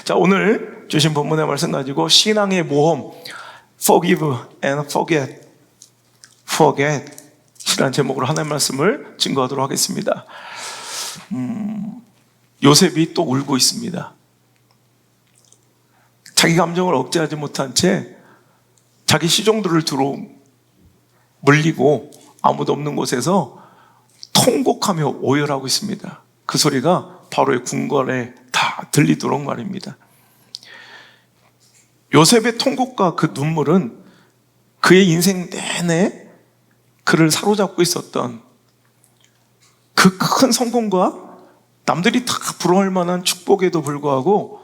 자, 오늘 주신 본문의 말씀 가지고 신앙의 모험 Forgive and Forget 이라는 제목으로 하나님의 말씀을 증거하도록 하겠습니다. 요셉이 또 울고 있습니다. 자기 감정을 억제하지 못한 채 자기 시종들을 두루 물리고 아무도 없는 곳에서 통곡하며 오열하고 있습니다. 그 소리가 바로의 궁궐에 다 들리도록 말입니다. 요셉의 통곡과 그 눈물은 그의 인생 내내 그를 사로잡고 있었던 그 큰 성공과 남들이 다 부러워할 만한 축복에도 불구하고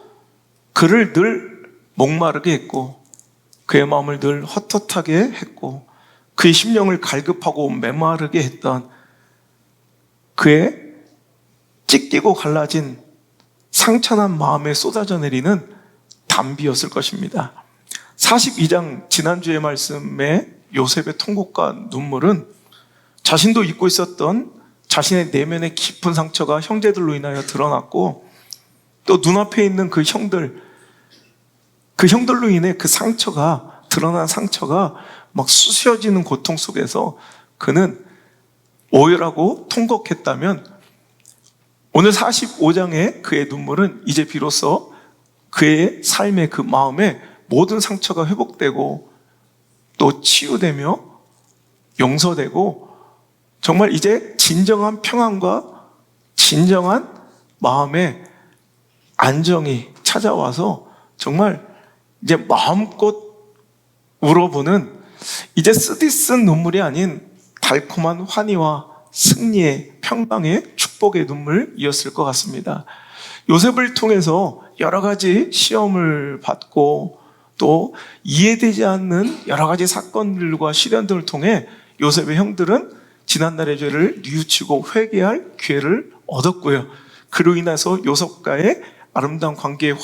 그를 늘 목마르게 했고 그의 마음을 늘 헛헛하게 했고 그의 심령을 갈급하고 메마르게 했던 그의 찢기고 갈라진 상처난 마음에 쏟아져 내리는 담비였을 것입니다. 42장 지난주의 말씀에 요셉의 통곡과 눈물은 자신도 잊고 있었던 자신의 내면의 깊은 상처가 형제들로 인하여 드러났고 또 눈앞에 있는 그 형들로 인해 그 상처가 드러난 상처가 막 쑤셔지는 고통 속에서 그는 오열하고 통곡했다면 오늘 45장의 그의 눈물은 이제 비로소 그의 삶의 그 마음에 모든 상처가 회복되고 또 치유되며 용서되고 정말 이제 진정한 평안과 진정한 마음의 안정이 찾아와서 정말 이제 마음껏 울어보는 이제 쓰디쓴 눈물이 아닌 달콤한 환희와 승리의 평강의 축복의 눈물이었을 것 같습니다. 요셉을 통해서 여러 가지 시험을 받고 또 이해되지 않는 여러 가지 사건들과 시련들을 통해 요셉의 형들은 지난날의 죄를 뉘우치고 회개할 기회를 얻었고요. 그로 인해서 요셉과의 아름다운 관계의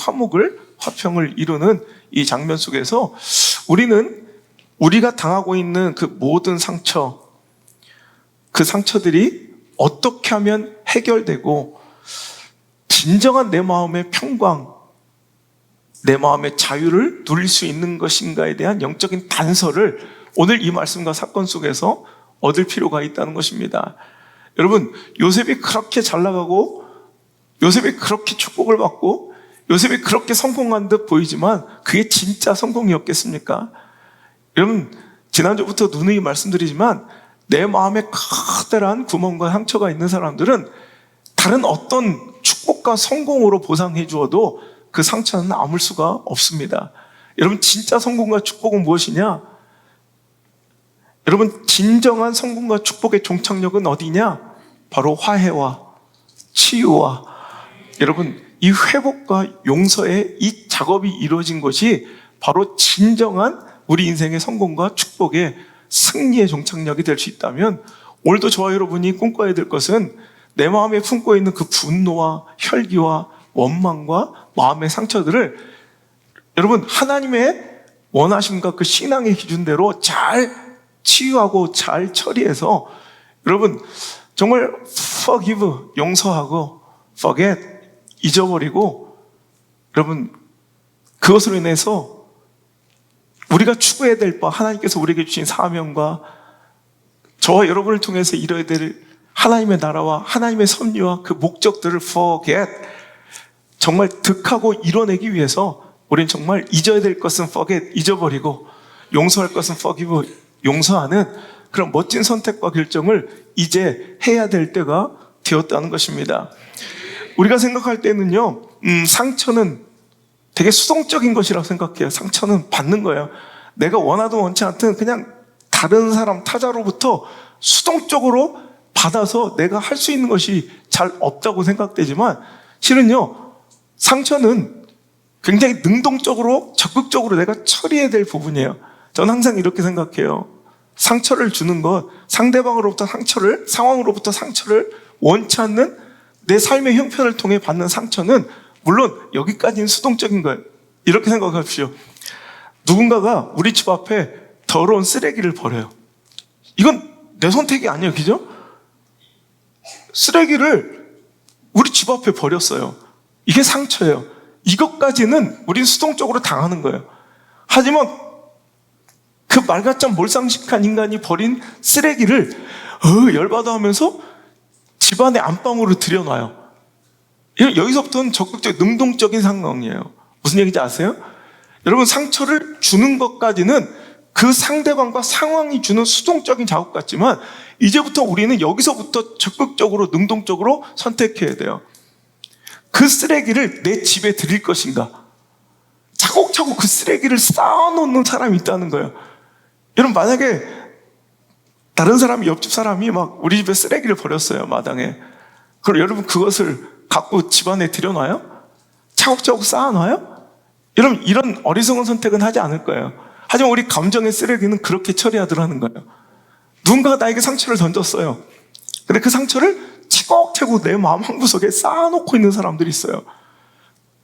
화평을 이루는 이 장면 속에서 우리는 우리가 당하고 있는 그 모든 상처, 그 상처들이 어떻게 하면 해결되고 진정한 내 마음의 평강, 내 마음의 자유를 누릴 수 있는 것인가에 대한 영적인 단서를 오늘 이 말씀과 사건 속에서 얻을 필요가 있다는 것입니다. 여러분, 요셉이 그렇게 잘 나가고 요셉이 그렇게 축복을 받고 요셉이 그렇게 성공한 듯 보이지만 그게 진짜 성공이었겠습니까? 여러분, 지난주부터 누누이 말씀드리지만 내 마음에 커다란 구멍과 상처가 있는 사람들은 다른 어떤 축복과 성공으로 보상해 주어도 그 상처는 아물 수가 없습니다. 여러분, 진짜 성공과 축복은 무엇이냐? 여러분, 진정한 성공과 축복의 종착역은 어디냐? 바로 화해와 치유와 여러분, 이 회복과 용서의 이 작업이 이루어진 것이 바로 진정한 우리 인생의 성공과 축복의 승리의 종착역이 될 수 있다면 오늘도 저와 여러분이 꿈꿔야 될 것은 내 마음에 품고 있는 그 분노와 혈기와 원망과 마음의 상처들을 여러분 하나님의 원하심과 그 신앙의 기준대로 잘 치유하고 잘 처리해서 여러분 정말 forgive 용서하고 forget 잊어버리고 여러분 그것으로 인해서 우리가 추구해야 될 바 하나님께서 우리에게 주신 사명과 저와 여러분을 통해서 이뤄야 될 하나님의 나라와 하나님의 섭리와 그 목적들을 forget 정말 득하고 이뤄내기 위해서 우리는 정말 잊어야 될 것은 forget 잊어버리고 용서할 것은 forgive 용서하는 그런 멋진 선택과 결정을 이제 해야 될 때가 되었다는 것입니다. 우리가 생각할 때는요 상처는 되게 수동적인 것이라고 생각해요. 상처는 받는 거예요. 내가 원하든 원치 않든 그냥 다른 사람 타자로부터 수동적으로 받아서 내가 할 수 있는 것이 잘 없다고 생각되지만 실은요 상처는 굉장히 능동적으로 적극적으로 내가 처리해야 될 부분이에요. 저는 항상 이렇게 생각해요. 상처를 주는 것, 상대방으로부터 상황으로부터 상처를 원치 않는 내 삶의 형편을 통해 받는 상처는 물론 여기까지는 수동적인 거예요. 이렇게 생각하십시오. 누군가가 우리 집 앞에 더러운 쓰레기를 버려요. 이건 내 선택이 아니에요. 그죠? 쓰레기를 우리 집 앞에 버렸어요. 이게 상처예요. 이것까지는 우린 수동적으로 당하는 거예요. 하지만 그 말같지 몰상식한 인간이 버린 쓰레기를 열받아 하면서 집안의 안방으로 들여놔요. 여기서부터는 적극적, 능동적인 상황이에요. 무슨 얘기인지 아세요? 여러분, 상처를 주는 것까지는 그 상대방과 상황이 주는 수동적인 작업 같지만, 이제부터 우리는 여기서부터 적극적으로, 능동적으로 선택해야 돼요. 그 쓰레기를 내 집에 들일 것인가? 차곡차곡 그 쓰레기를 쌓아놓는 사람이 있다는 거예요. 여러분, 만약에 다른 사람이, 옆집 사람이 막 우리 집에 쓰레기를 버렸어요, 마당에. 그럼 여러분, 그것을 갖고 집안에 들여놔요? 차곡차곡 쌓아놔요? 여러분, 이런 어리석은 선택은 하지 않을 거예요. 하지만 우리 감정의 쓰레기는 그렇게 처리하더라는 거예요. 누군가가 나에게 상처를 던졌어요. 근데 그 상처를 차곡차곡 내 마음 한구석에 쌓아놓고 있는 사람들이 있어요.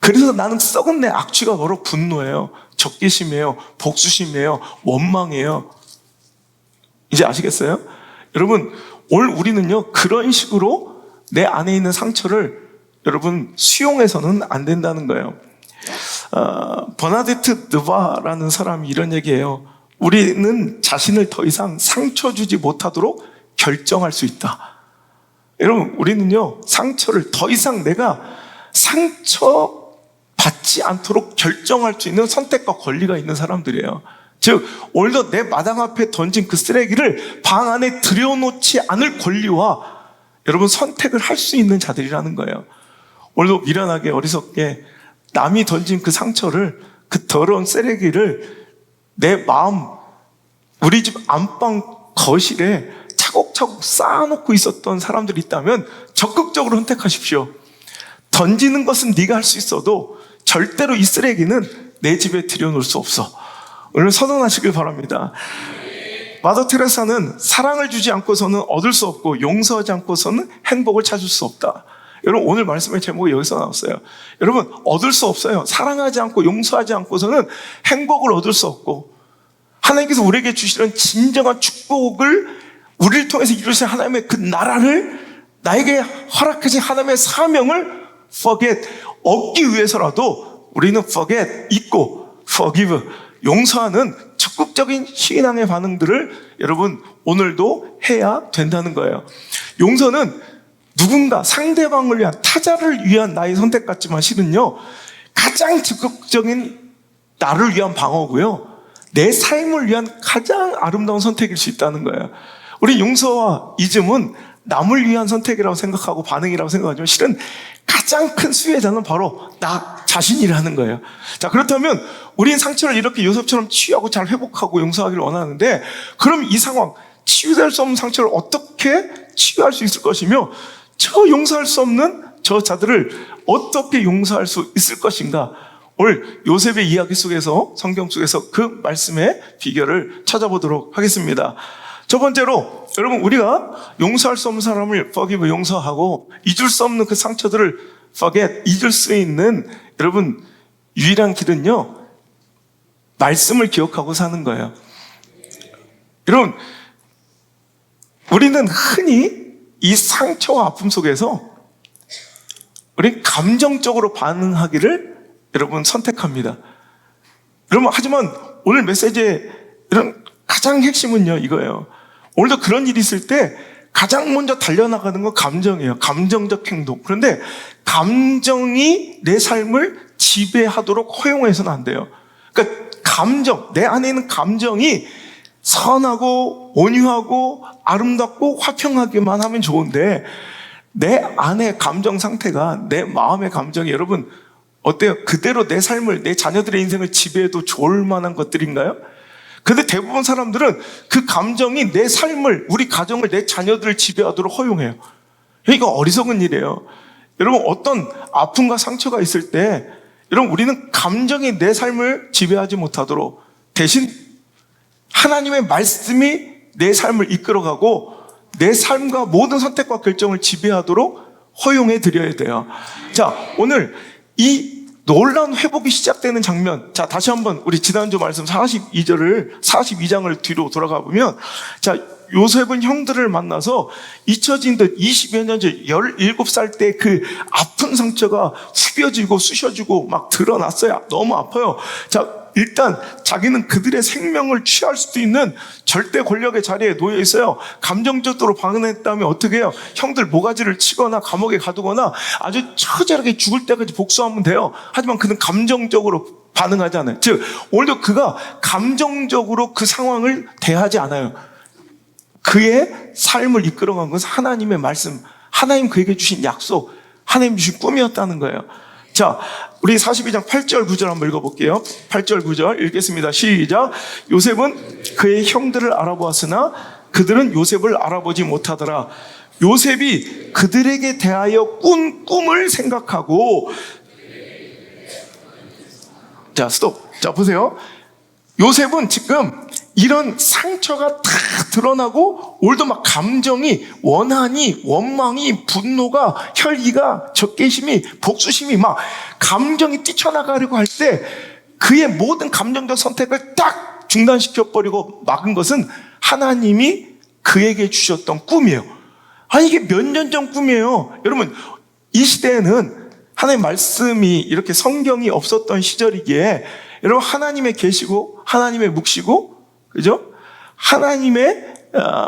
그래서 나는 썩은 내 악취가 바로 분노예요, 적개심이에요, 복수심이에요, 원망이에요. 이제 아시겠어요? 여러분, 오늘 우리는요, 그런 식으로 내 안에 있는 상처를 여러분 수용해서는 안 된다는 거예요. 버나데트 느바라는 사람이 이런 얘기해요. 우리는 자신을 더 이상 상처 주지 못하도록 결정할 수 있다. 여러분, 우리는요, 상처를 더 이상 내가 상처 받지 않도록 결정할 수 있는 선택과 권리가 있는 사람들이에요. 즉, 오늘도 내 마당 앞에 던진 그 쓰레기를 방 안에 들여놓지 않을 권리와 여러분 선택을 할 수 있는 자들이라는 거예요. 오늘도 미련하게, 어리석게 남이 던진 그 상처를, 그 더러운 쓰레기를 내 마음, 우리 집 안방 거실에 차곡차곡 쌓아놓고 있었던 사람들이 있다면 적극적으로 선택하십시오. 던지는 것은 네가 할 수 있어도 절대로 이 쓰레기는 내 집에 들여놓을 수 없어. 오늘 선언하시길 바랍니다. 마더 테레사는 사랑을 주지 않고서는 얻을 수 없고 용서하지 않고서는 행복을 찾을 수 없다. 여러분, 오늘 말씀의 제목이 여기서 나왔어요. 여러분, 얻을 수 없어요. 사랑하지 않고 용서하지 않고서는 행복을 얻을 수 없고, 하나님께서 우리에게 주시는 진정한 축복을 우리를 통해서 이루신 하나님의 그 나라를, 나에게 허락하신 하나님의 사명을 forget, 얻기 위해서라도 우리는 forget, 잊고 forgive, 용서하는 적극적인 신앙의 반응들을 여러분 오늘도 해야 된다는 거예요. 용서는 누군가, 상대방을 위한, 타자를 위한 나의 선택 같지만 실은요, 가장 적극적인 나를 위한 방어고요, 내 삶을 위한 가장 아름다운 선택일 수 있다는 거예요. 우리 용서와 잊음은 남을 위한 선택이라고 생각하고 반응이라고 생각하지만 실은 가장 큰 수혜자는 바로 나 자신이라는 거예요. 자, 그렇다면 우리는 상처를 이렇게 요셉처럼 치유하고 잘 회복하고 용서하기를 원하는데, 그럼 이 상황, 치유될 수 없는 상처를 어떻게 치유할 수 있을 것이며, 저 용서할 수 없는 저 자들을 어떻게 용서할 수 있을 것인가? 오늘 요셉의 이야기 속에서, 성경 속에서 그 말씀의 비결을 찾아보도록 하겠습니다. 첫 번째로, 여러분, 우리가 용서할 수 없는 사람을 forgive, 용서하고 잊을 수 없는 그 상처들을 forget, 잊을 수 있는 여러분 유일한 길은요, 말씀을 기억하고 사는 거예요. 여러분, 우리는 흔히 이 상처와 아픔 속에서 우리 감정적으로 반응하기를 여러분 선택합니다. 여러분, 하지만 오늘 메시지의 이런 가장 핵심은요, 이거예요. 오늘도 그런 일이 있을 때 가장 먼저 달려나가는 건 감정이에요. 감정적 행동. 그런데 감정이 내 삶을 지배하도록 허용해서는 안 돼요. 그러니까 감정, 내 안에 있는 감정이 선하고 온유하고 아름답고 화평하기만 하면 좋은데, 내 안의 감정 상태가, 내 마음의 감정이 여러분 어때요? 그대로 내 삶을, 내 자녀들의 인생을 지배해도 좋을 만한 것들인가요? 근데 대부분 사람들은 그 감정이 내 삶을, 우리 가정을, 내 자녀들을 지배하도록 허용해요. 이거 어리석은 일이에요. 여러분, 어떤 아픔과 상처가 있을 때 여러분, 우리는 감정이 내 삶을 지배하지 못하도록 대신 하나님의 말씀이 내 삶을 이끌어가고 내 삶과 모든 선택과 결정을 지배하도록 허용해 드려야 돼요. 자, 오늘 이 놀라운 회복이 시작되는 장면. 자, 다시 한번 우리 지난주 말씀 42장을 뒤로 돌아가 보면, 자, 요셉은 형들을 만나서 잊혀진 듯 20여 년 전 17살 때 그 아픈 상처가 후벼지고 쑤셔지고 막 드러났어요. 너무 아파요. 자, 일단 자기는 그들의 생명을 취할 수도 있는 절대 권력의 자리에 놓여 있어요. 감정적으로 반응했다면 어떻게 해요? 형들 모가지를 치거나 감옥에 가두거나 아주 처절하게 죽을 때까지 복수하면 돼요. 하지만 그는 감정적으로 반응하지 않아요. 즉 오늘도 그가 감정적으로 그 상황을 대하지 않아요. 그의 삶을 이끌어간 것은 하나님의 말씀, 하나님 그에게 주신 약속, 하나님 주신 꿈이었다는 거예요. 자, 우리 42장 8절 9절 한번 읽어볼게요. 8절 9절 읽겠습니다. 시작. 요셉은 그의 형들을 알아보았으나 그들은 요셉을 알아보지 못하더라. 요셉이 그들에게 대하여 꾼 꿈을 생각하고, 자, 스톱. 자, 보세요. 요셉은 지금 이런 상처가 다 드러나고 오늘도 막 감정이, 원한이, 원망이, 분노가, 혈기가, 적개심이, 복수심이 막 감정이 뛰쳐나가려고 할 때 그의 모든 감정적 선택을 딱 중단시켜버리고 막은 것은 하나님이 그에게 주셨던 꿈이에요. 아니 이게 몇 년 전 꿈이에요. 여러분 이 시대에는 하나님의 말씀이 이렇게 성경이 없었던 시절이기에 여러분 하나님의 계시고 하나님의 묵시고 그죠? 하나님의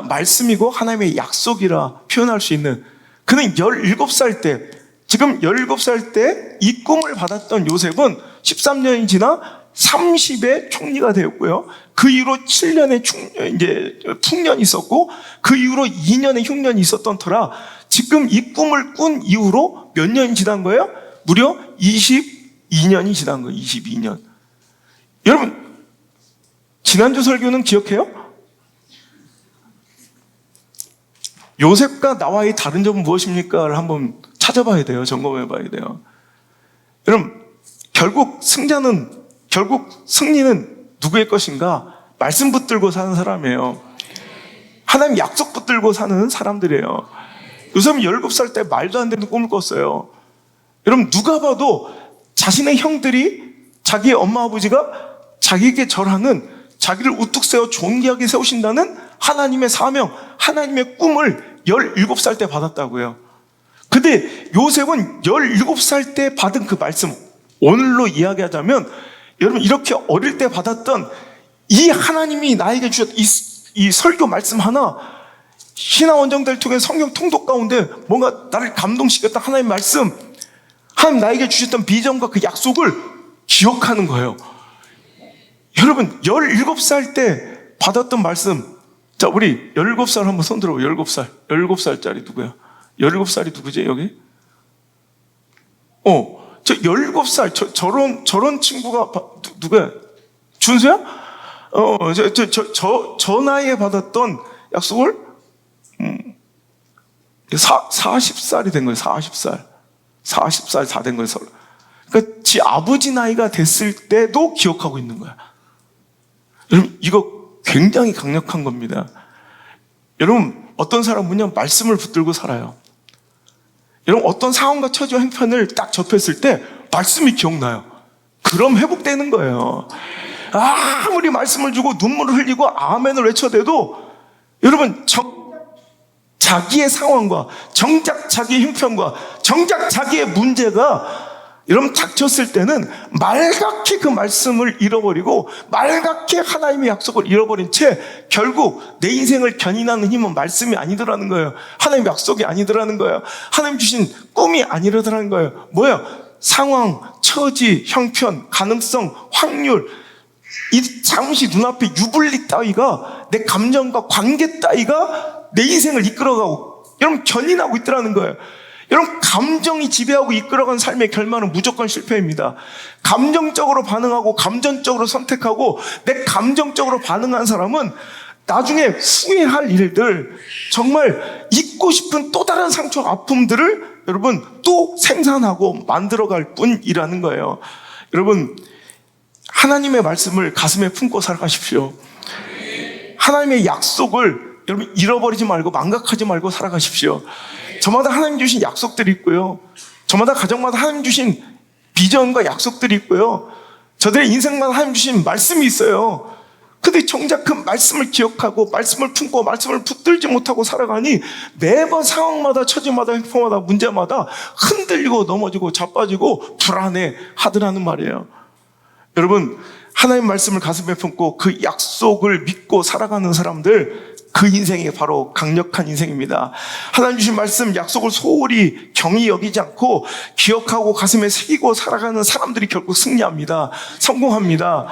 말씀이고 하나님의 약속이라 표현할 수 있는, 그는 17살 때, 지금 17살 때 이 꿈을 받았던 요셉은 13년이 지나 30의 총리가 되었고요. 그 이후로 7년의 이제 풍년이 있었고 그 이후로 2년의 흉년이 있었던 터라 지금 이 꿈을 꾼 이후로 몇 년이 지난 거예요? 무려 22년이 지난 거예요. 22년. 여러분 지난주 설교는 기억해요? 요셉과 나와의 다른 점은 무엇입니까?를 한번 찾아봐야 돼요. 점검해 봐야 돼요. 여러분 결국 승리는 누구의 것인가? 말씀 붙들고 사는 사람이에요. 하나님 약속 붙들고 사는 사람들이에요. 요셉은 17살 때 말도 안 되는 꿈을 꿨어요. 여러분 누가 봐도 자신의 형들이, 자기의 엄마 아버지가 자기에게 절하는, 자기를 우뚝 세워 존귀하게 세우신다는 하나님의 사명, 하나님의 꿈을 17살 때 받았다고요. 근데 요셉은 17살 때 받은 그 말씀, 오늘로 이야기하자면 여러분 이렇게 어릴 때 받았던 이 하나님이 나에게 주셨던 이 설교 말씀 하나, 신화원정대를 통해 성경 통독 가운데 뭔가 나를 감동시켰던 하나님의 말씀, 하나님 나에게 주셨던 비전과 그 약속을 기억하는 거예요. 여러분 17살 때 받았던 말씀, 자 우리 17살 한번 손 들어. 17살짜리 누구야? 17살이 누구지 여기? 저 17살 저런 친구가 누구야? 준수야? 저 나이에 받았던 약속을 40살이 된 거예요. 40살 다 된 거예요. 그러니까 지 아버지 나이가 됐을 때도 기억하고 있는 거야. 여러분 이거 굉장히 강력한 겁니다. 여러분 어떤 사람은요 말씀을 붙들고 살아요. 여러분 어떤 상황과 처지와 형편을 딱 접했을 때 말씀이 기억나요. 그럼 회복되는 거예요. 아무리 말씀을 주고 눈물을 흘리고 아멘을 외쳐대도 여러분 자기의 상황과 정작 자기의 형편과 정작 자기의 문제가 여러분 닥쳤을 때는 말갛게 그 말씀을 잃어버리고 말갛게 하나님의 약속을 잃어버린 채 결국 내 인생을 견인하는 힘은 말씀이 아니더라는 거예요. 하나님의 약속이 아니더라는 거예요. 하나님 주신 꿈이 아니더라는 거예요. 뭐예요? 상황, 처지, 형편, 가능성, 확률, 이 잠시 눈앞에 유불리 따위가, 내 감정과 관계 따위가 내 인생을 이끌어가고 여러분 견인하고 있더라는 거예요. 여러분 감정이 지배하고 이끌어간 삶의 결말은 무조건 실패입니다. 감정적으로 반응하고 감정적으로 선택하고 내 감정적으로 반응한 사람은 나중에 후회할 일들, 정말 잊고 싶은 또 다른 상처, 아픔들을 여러분 또 생산하고 만들어갈 뿐이라는 거예요. 여러분 하나님의 말씀을 가슴에 품고 살아가십시오. 하나님의 약속을 여러분 잃어버리지 말고 망각하지 말고 살아가십시오. 저마다 하나님 주신 약속들이 있고요. 저마다 가정마다 하나님 주신 비전과 약속들이 있고요. 저들의 인생마다 하나님 주신 말씀이 있어요. 근데 정작 그 말씀을 기억하고 말씀을 품고 말씀을 붙들지 못하고 살아가니 매번 상황마다 처지마다 횡포마다 문제마다 흔들리고 넘어지고 자빠지고 불안해 하더라는 말이에요. 여러분, 하나님 말씀을 가슴에 품고 그 약속을 믿고 살아가는 사람들, 그 인생이 바로 강력한 인생입니다. 하나님 주신 말씀, 약속을 소홀히 경히 여기지 않고 기억하고 가슴에 새기고 살아가는 사람들이 결국 승리합니다. 성공합니다.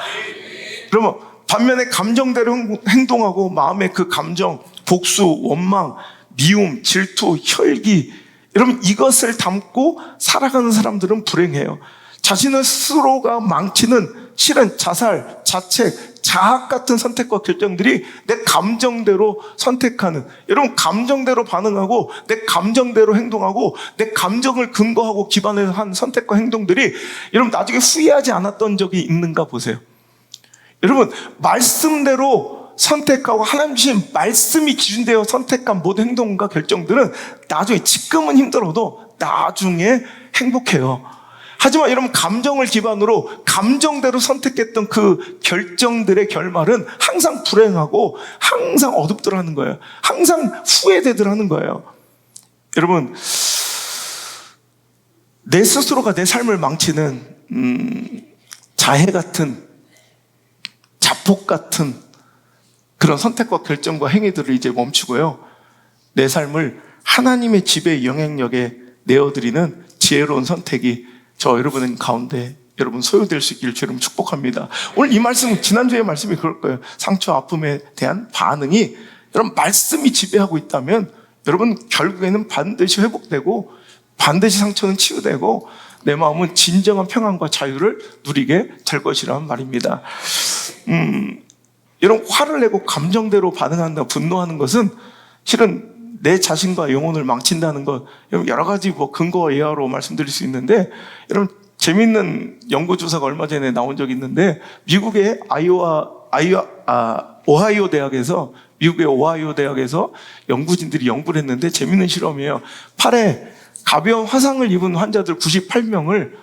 그러면 반면에 감정대로 행동하고 마음의 그 감정, 복수, 원망, 미움, 질투, 혈기, 여러분 이것을 담고 살아가는 사람들은 불행해요. 자신을 스스로가 망치는 실은 자살, 자책, 자학 같은 선택과 결정들이 내 감정대로 선택하는, 여러분 감정대로 반응하고 내 감정대로 행동하고 내 감정을 근거하고 기반해서 한 선택과 행동들이 여러분 나중에 후회하지 않았던 적이 있는가 보세요. 여러분 말씀대로 선택하고 하나님 주신 말씀이 기준되어 선택한 모든 행동과 결정들은 나중에, 지금은 힘들어도 나중에 행복해요. 하지만 여러분 감정을 기반으로 감정대로 선택했던 그 결정들의 결말은 항상 불행하고 항상 어둡더라는 거예요. 항상 후회되더라는 거예요. 여러분, 내 스스로가 내 삶을 망치는 자해 같은, 자폭 같은 그런 선택과 결정과 행위들을 이제 멈추고요, 내 삶을 하나님의 지배 영향력에 내어드리는 지혜로운 선택이 저 여러분 가운데 여러분 소유될 수 있기를 주님 축복합니다. 오늘 이 말씀은 지난주의 말씀이 그럴 거예요. 상처 아픔에 대한 반응이 여러분 말씀이 지배하고 있다면 여러분 결국에는 반드시 회복되고 반드시 상처는 치유되고 내 마음은 진정한 평안과 자유를 누리게 될 것이라는 말입니다. 여러분 화를 내고 감정대로 반응한다, 분노하는 것은 실은 내 자신과 영혼을 망친다는 것, 여러 가지 근거와 예화로 말씀드릴 수 있는데, 여러분 재미있는 연구조사가 얼마 전에 나온 적이 있는데, 미국의 오하이오 대학에서, 미국의 오하이오 대학에서 연구진들이 연구를 했는데 재미있는 실험이에요. 팔에 가벼운 화상을 입은 환자들 98명을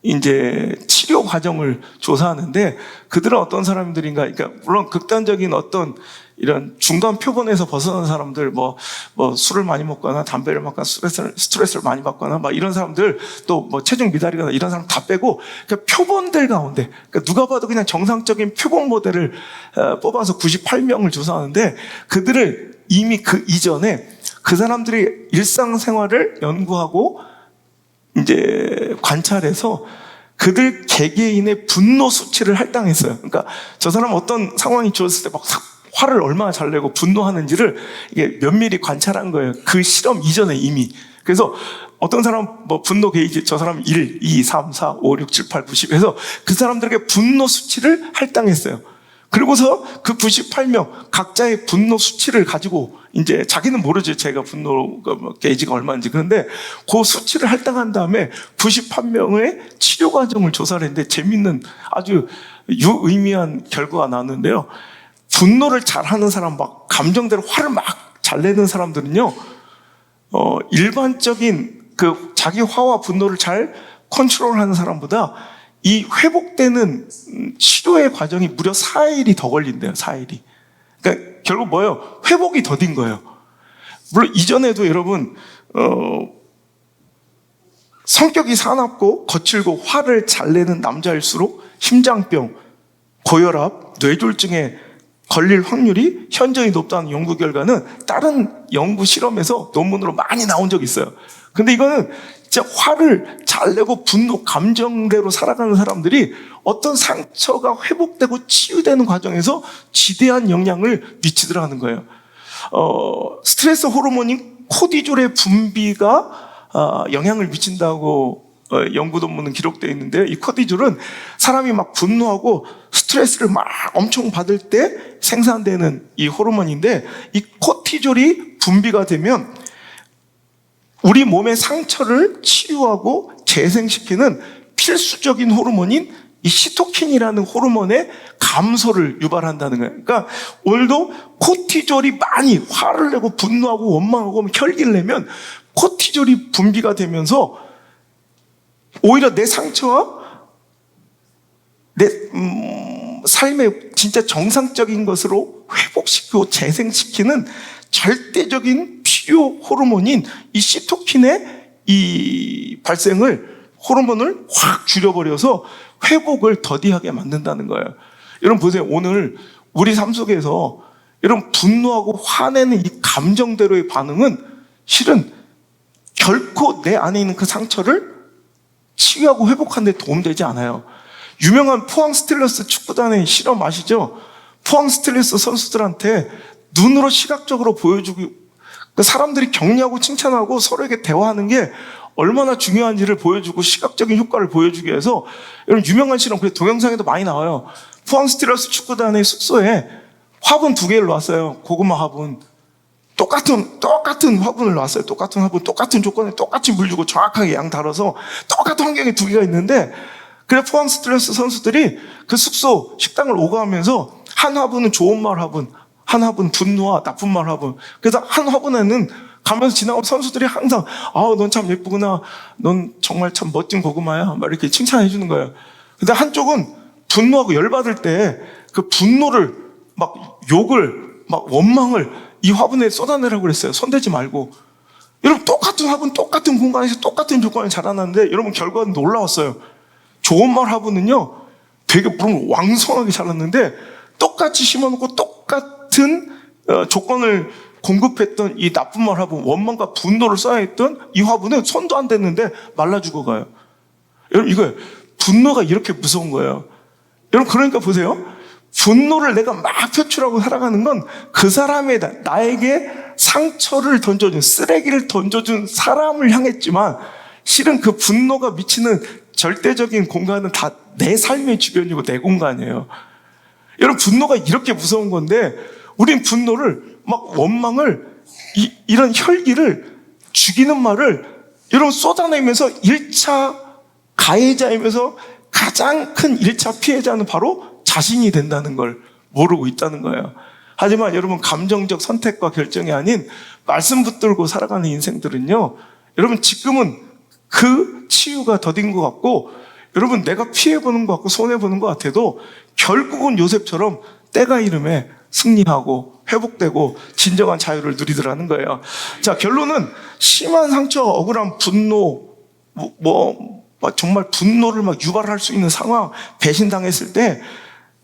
이제 치료 과정을 조사하는데, 그들은 어떤 사람들인가, 그러니까 물론 극단적인 어떤 이런 중간 표본에서 벗어난 사람들, 뭐 술을 많이 먹거나 담배를 먹거나 스트레스를 많이 받거나 이런 사람들, 또 체중 미달이거나 이런 사람 다 빼고 그러니까 표본들 가운데, 그러니까 누가 봐도 그냥 정상적인 표본 모델을 뽑아서 98명을 조사하는데, 그들을 이미 그 이전에 그 사람들이 일상생활을 연구하고 이제 관찰해서 그들 개개인의 분노 수치를 할당했어요. 그러니까 저 사람 어떤 상황이 주어졌을 때 막 화를 얼마나 잘 내고 분노하는지를 이게 면밀히 관찰한 거예요. 그 실험 이전에 이미. 그래서 어떤 사람 분노 게이지, 저 사람 1, 2, 3, 4, 5, 6, 7, 8, 9, 10 해서 그 사람들에게 분노 수치를 할당했어요. 그리고서 그 98명 각자의 분노 수치를 가지고 이제 자기는 모르죠. 제가 분노 게이지가 얼마인지. 그런데 그 수치를 할당한 다음에 98명의 치료 과정을 조사를 했는데 재밌는 아주 유의미한 결과가 나왔는데요. 분노를 잘하는 사람, 막 감정대로 화를 막 잘 내는 사람들은요, 일반적인 그 자기 화와 분노를 잘 컨트롤하는 사람보다 이 회복되는 치료의 과정이 무려 4일이 더 걸린대요. 4일이. 그러니까 결국 뭐예요? 회복이 더딘 거예요. 물론 이전에도 여러분 성격이 사납고 거칠고 화를 잘 내는 남자일수록 심장병, 고혈압, 뇌졸중에 걸릴 확률이 현저히 높다는 연구 결과는 다른 연구 실험에서 논문으로 많이 나온 적이 있어요. 근데 이거는 진짜 화를 잘 내고 분노, 감정대로 살아가는 사람들이 어떤 상처가 회복되고 치유되는 과정에서 지대한 영향을 미치더라는 거예요. 스트레스 호르몬인 코디졸의 분비가 영향을 미친다고 연구 논문은 기록되어 있는데, 이 코디졸은 사람이 막 분노하고 스트레스를 막 엄청 받을 때 생산되는 이 호르몬인데, 이 코티졸이 분비가 되면 우리 몸의 상처를 치유하고 재생시키는 필수적인 호르몬인 이 시토킨이라는 호르몬의 감소를 유발한다는 거예요. 그러니까 오늘도 코티졸이 많이 화를 내고 분노하고 원망하고 혈기를 내면 코티졸이 분비가 되면서 오히려 내 상처와 내 삶의 진짜 정상적인 것으로 회복시키고 재생시키는 절대적인 필요 호르몬인 이 시토킨의 이 발생을 호르몬을 확 줄여버려서 회복을 더디하게 만든다는 거예요. 여러분 보세요. 오늘 우리 삶 속에서 여러분 분노하고 화내는 이 감정대로의 반응은 실은 결코 내 안에 있는 그 상처를 치유하고 회복하는 데 도움되지 않아요. 유명한 포항 스틸러스 축구단의 실험 아시죠? 포항 스틸러스 선수들한테 눈으로 시각적으로 보여주고 사람들이 격려하고 칭찬하고 서로에게 대화하는 게 얼마나 중요한지를 보여주고 시각적인 효과를 보여주기 위해서 여러분 유명한 실험, 그 동영상에도 많이 나와요. 포항 스틸러스 축구단의 숙소에 화분 2개를 놨어요. 고구마 화분. 똑같은 화분을 놨어요. 똑같은 화분, 똑같은 조건에 똑같이 물 주고 정확하게 양 달아서 똑같은 환경에 2개가 있는데, 그래 포항 스틸러스 선수들이 그 숙소 식당을 오가면서 한 화분은 좋은 말 화분, 한 화분 분노와 나쁜 말 화분. 그래서 한 화분에는 가면서 지나가면 선수들이 항상 넌 참 예쁘구나, 넌 정말 참 멋진 고구마야, 막 이렇게 칭찬해 주는 거예요. 근데 한쪽은 분노하고 열받을 때 그 분노를 막 욕을 막 원망을 이 화분에 쏟아내라고 그랬어요. 손대지 말고. 여러분 똑같은 화분, 똑같은 공간에서 똑같은 조건에 자라났는데 여러분 결과는 놀라웠어요. 좋은 말 화분은요 되게 물론 왕성하게 자랐는데, 똑같이 심어놓고 똑같은 조건을 공급했던 이 나쁜 말 화분, 원망과 분노를 쌓여있던 이 화분은 손도 안 댔는데 말라 죽어가요. 여러분 이거 분노가 이렇게 무서운 거예요. 여러분 그러니까 보세요. 분노를 내가 막 표출하고 살아가는 건 그 사람의 나에게 상처를 던져준, 쓰레기를 던져준 사람을 향했지만 실은 그 분노가 미치는 절대적인 공간은 다 내 삶의 주변이고 내 공간이에요. 여러분 분노가 이렇게 무서운 건데 우린 분노를 막 원망을 이런 혈기를 죽이는 말을 여러분 쏟아내면서 1차 가해자이면서 가장 큰 1차 피해자는 바로 자신이 된다는 걸 모르고 있다는 거예요. 하지만 여러분 감정적 선택과 결정이 아닌 말씀 붙들고 살아가는 인생들은요, 여러분 지금은 그 치유가 더딘 것 같고 여러분 내가 피해보는 것 같고 손해보는 것 같아도 결국은 요셉처럼 때가 이름에 승리하고 회복되고 진정한 자유를 누리더라는 거예요. 자, 결론은 심한 상처, 억울한 분노, 정말 분노를 막 유발할 수 있는 상황, 배신당했을 때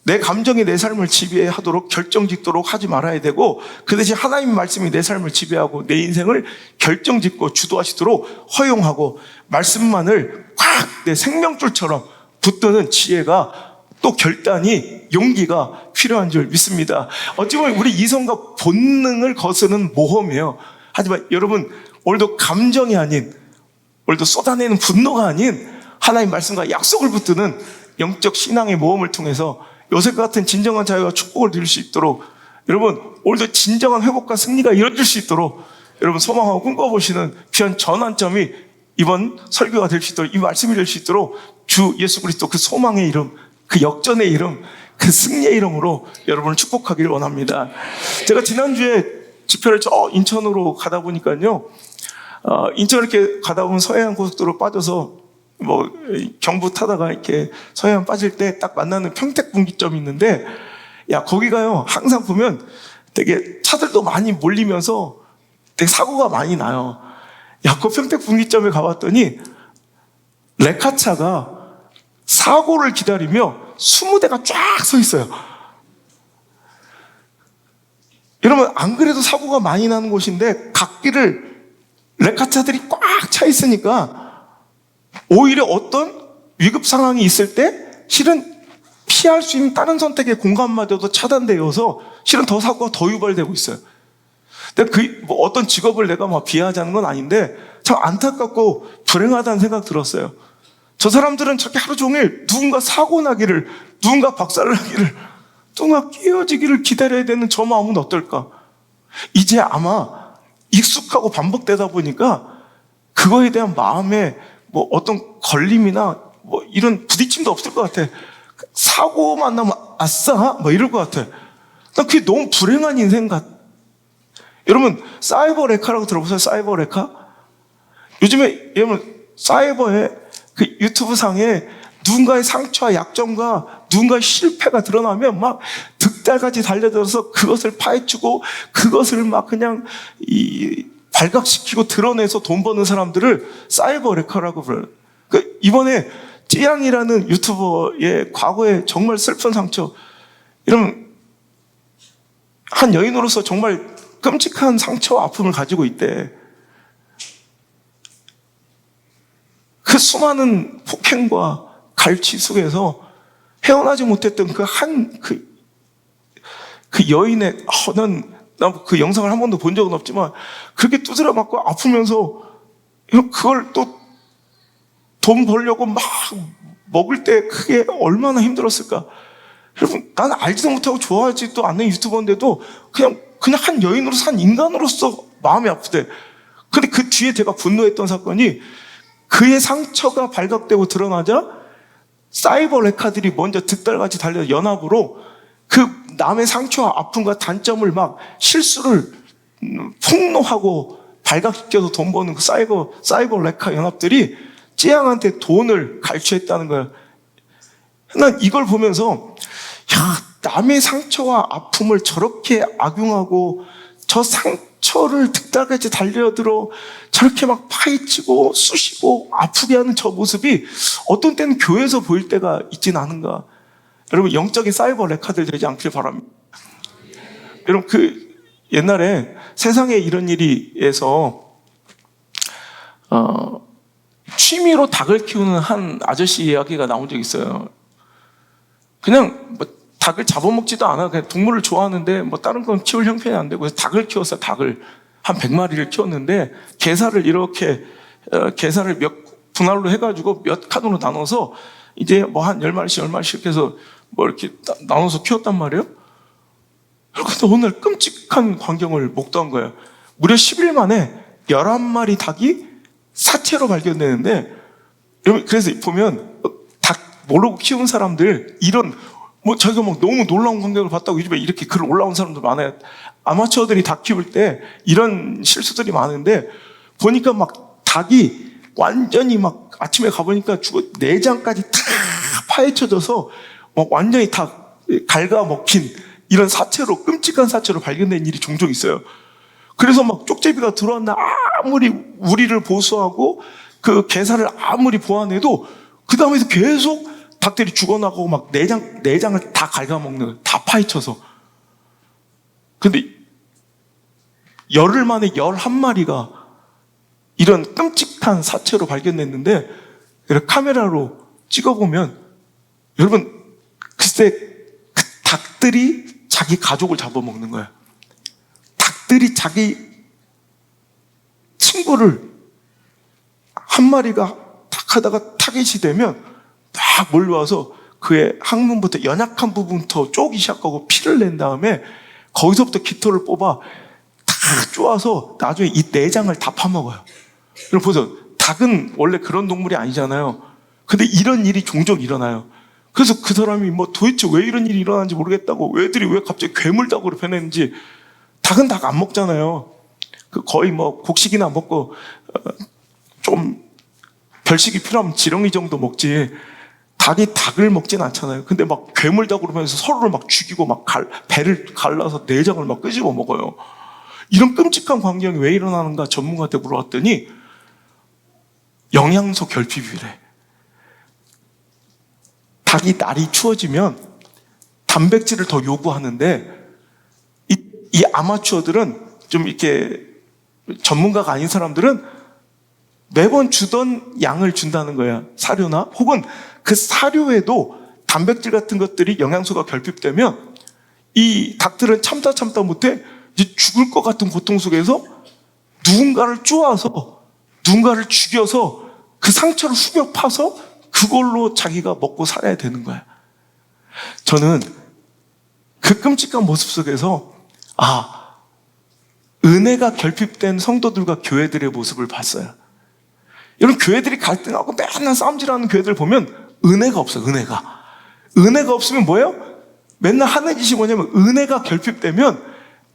내 감정이 내 삶을 지배하도록 결정짓도록 하지 말아야 되고, 그 대신 하나님 말씀이 내 삶을 지배하고 내 인생을 결정짓고 주도하시도록 허용하고 말씀만을 확 내 생명줄처럼 붙드는 지혜가 또 결단이, 용기가 필요한 줄 믿습니다. 어찌 보면 우리 이성과 본능을 거스르는 모험이에요. 하지만 여러분 오늘도 감정이 아닌, 오늘도 쏟아내는 분노가 아닌 하나님 말씀과 약속을 붙드는 영적 신앙의 모험을 통해서 요셉 같은 진정한 자유와 축복을 누릴 수 있도록, 여러분 오늘도 진정한 회복과 승리가 이루어질 수 있도록 여러분 소망하고 꿈꿔보시는 귀한 전환점이 이번 설교가 될 수 있도록, 이 말씀이 될 수 있도록 주 예수 그리스도 그 소망의 이름, 그 역전의 이름, 그 승리의 이름으로 여러분을 축복하기를 원합니다. 제가 지난주에 집회를 저 인천으로 가다 보니까요, 인천 이렇게 가다 보면 서해안 고속도로 빠져서 경부 타다가 이렇게 서해안 빠질 때 딱 만나는 평택 분기점이 있는데, 야 거기가요 항상 보면 되게 차들도 많이 몰리면서 되게 사고가 많이 나요. 야 그 평택 분기점에 가봤더니 레카차가 사고를 기다리며 20대가 쫙 서 있어요. 여러분 안 그래도 사고가 많이 나는 곳인데 갓길을 레카차들이 꽉 차 있으니까 오히려 어떤 위급 상황이 있을 때 실은 피할 수 있는 다른 선택의 공간마저도 차단되어서 실은 더 사고가 더 유발되고 있어요. 근데 어떤 직업을 내가 막 비하하자는 건 아닌데 참 안타깝고 불행하다는 생각 들었어요. 저 사람들은 저렇게 하루 종일 누군가 사고 나기를, 누군가 박살을 나기를, 누군가 깨어지기를 기다려야 되는 저 마음은 어떨까? 이제 아마 익숙하고 반복되다 보니까 그거에 대한 마음에 어떤 걸림이나 이런 부딪힘도 없을 것 같아. 사고만 나면 아싸? 이럴 것 같아. 난 그게 너무 불행한 인생 같아. 여러분 사이버 레카라고 들어보세요. 사이버 레카? 요즘에 여러분 사이버에 그 유튜브 상에 누군가의 상처와 약점과 누군가의 실패가 드러나면 막 득달같이 달려들어서 그것을 파헤치고 그것을 막 그냥 발각시키고 드러내서 돈 버는 사람들을 사이버 레카라고 불러요. 이번에 찌양이라는 유튜버의 과거에 정말 슬픈 상처, 이런 한 여인으로서 정말 끔찍한 상처와 아픔을 가지고 있대. 그 수많은 폭행과 갈취 속에서 헤어나지 못했던 그 여인의, 난 그 영상을 한 번도 본 적은 없지만, 그렇게 두드려 맞고 아프면서, 그걸 또 돈 벌려고 막 먹을 때 그게 얼마나 힘들었을까. 여러분, 나는 알지도 못하고 좋아하지도 않는 유튜버인데도 그냥 한 여인으로서, 한 인간으로서 마음이 아프대. 근데 그 뒤에 제가 분노했던 사건이, 그의 상처가 발각되고 드러나자 사이버 레카들이 먼저 득달같이 달려 연합으로 그 남의 상처와 아픔과 단점을 막 실수를 폭로하고 발각시켜서 돈 버는 그 사이버 레카 연합들이 찌양한테 돈을 갈취했다는 거야. 난 이걸 보면서, 남의 상처와 아픔을 저렇게 악용하고 저 상처를 득달같이 달려들어 저렇게 막 파헤치고 쑤시고 아프게 하는 저 모습이 어떤 때는 교회에서 보일 때가 있진 않은가. 여러분, 영적인 사이버 레카들 되지 않길 바랍니다. 여러분, 옛날에 세상에 이런 일이에서 취미로 닭을 키우는 한 아저씨 이야기가 나온 적이 있어요. 그냥 닭을 잡아먹지도 않아. 그냥 동물을 좋아하는데 다른 건 키울 형편이 안 되고, 그래서 닭을 키웠어요. 닭을 한 100마리를 키웠는데, 게살을 몇 분할로 해가지고 몇 칸으로 나눠서 이제 한 10마리씩 해서 이렇게 나눠서 키웠단 말이에요. 그런데 오늘 끔찍한 광경을 목도한 거예요. 무려 10일 만에 11마리 닭이 사체로 발견되는데, 여러분, 그래서 보면 닭 모르고 키운 사람들, 이런 자기가 너무 놀라운 광경을 봤다고 요즘에 이렇게 글 올라온 사람들 많아요. 아마추어들이 닭 키울 때 이런 실수들이 많은데, 보니까 막 닭이 완전히 막 아침에 가보니까 내장까지 다 파헤쳐져서 완전히 다 갉아먹힌 이런 사체로, 끔찍한 사체로 발견된 일이 종종 있어요. 그래서 막 쪽제비가 들어왔나 아무리 우리를 보수하고 그 게살을 아무리 보완해도 그 다음에도 계속 닭들이 죽어나가고 막 내장을 다 갉아먹는 거예요. 다 파헤쳐서. 근데 열흘 만에 11마리가 이런 끔찍한 사체로 발견됐는데, 카메라로 찍어보면, 여러분, 글쎄 그 닭들이 자기 가족을 잡아먹는 거예요. 닭들이 자기 친구를, 한 마리가 탁 하다가 타겟이 되면 막 몰려와서 그의 항문부터, 연약한 부분부터 쪼기 시작하고 피를 낸 다음에 거기서부터 깃털을 뽑아 탁 쪼아서 나중에 이 내장을 다 파먹어요. 여러분 보세요. 닭은 원래 그런 동물이 아니잖아요. 근데 이런 일이 종종 일어나요. 그래서 그 사람이 도대체 왜 이런 일이 일어나는지 모르겠다고, 애들이 왜 갑자기 괴물닭으로 변했는지. 닭은 닭 안 먹잖아요. 거의 곡식이나 먹고 좀 별식이 필요하면 지렁이 정도 먹지, 닭이 닭을 먹진 않잖아요. 근데 막 괴물닭으로 변해서 서로를 막 죽이고 막 배를 갈라서 내장을 막 끄집어 먹어요. 이런 끔찍한 광경이 왜 일어나는가 전문가한테 물어봤더니 영양소 결핍이래. 닭이 날이 추워지면 단백질을 더 요구하는데, 이 아마추어들은, 좀 이렇게 전문가가 아닌 사람들은 매번 주던 양을 준다는 거야. 사료나 혹은 그 사료에도 단백질 같은 것들이, 영양소가 결핍되면 이 닭들은 참다 못해 이제 죽을 것 같은 고통 속에서 누군가를 쪼아서, 누군가를 죽여서 그 상처를 후벼 파서 그걸로 자기가 먹고 살아야 되는 거야. 저는 그 끔찍한 모습 속에서 은혜가 결핍된 성도들과 교회들의 모습을 봤어요. 여러분, 교회들이 갈등하고 맨날 싸움질하는 교회들 보면 은혜가 없어요. 은혜가 없으면 뭐예요? 맨날 하는 짓이 뭐냐면, 은혜가 결핍되면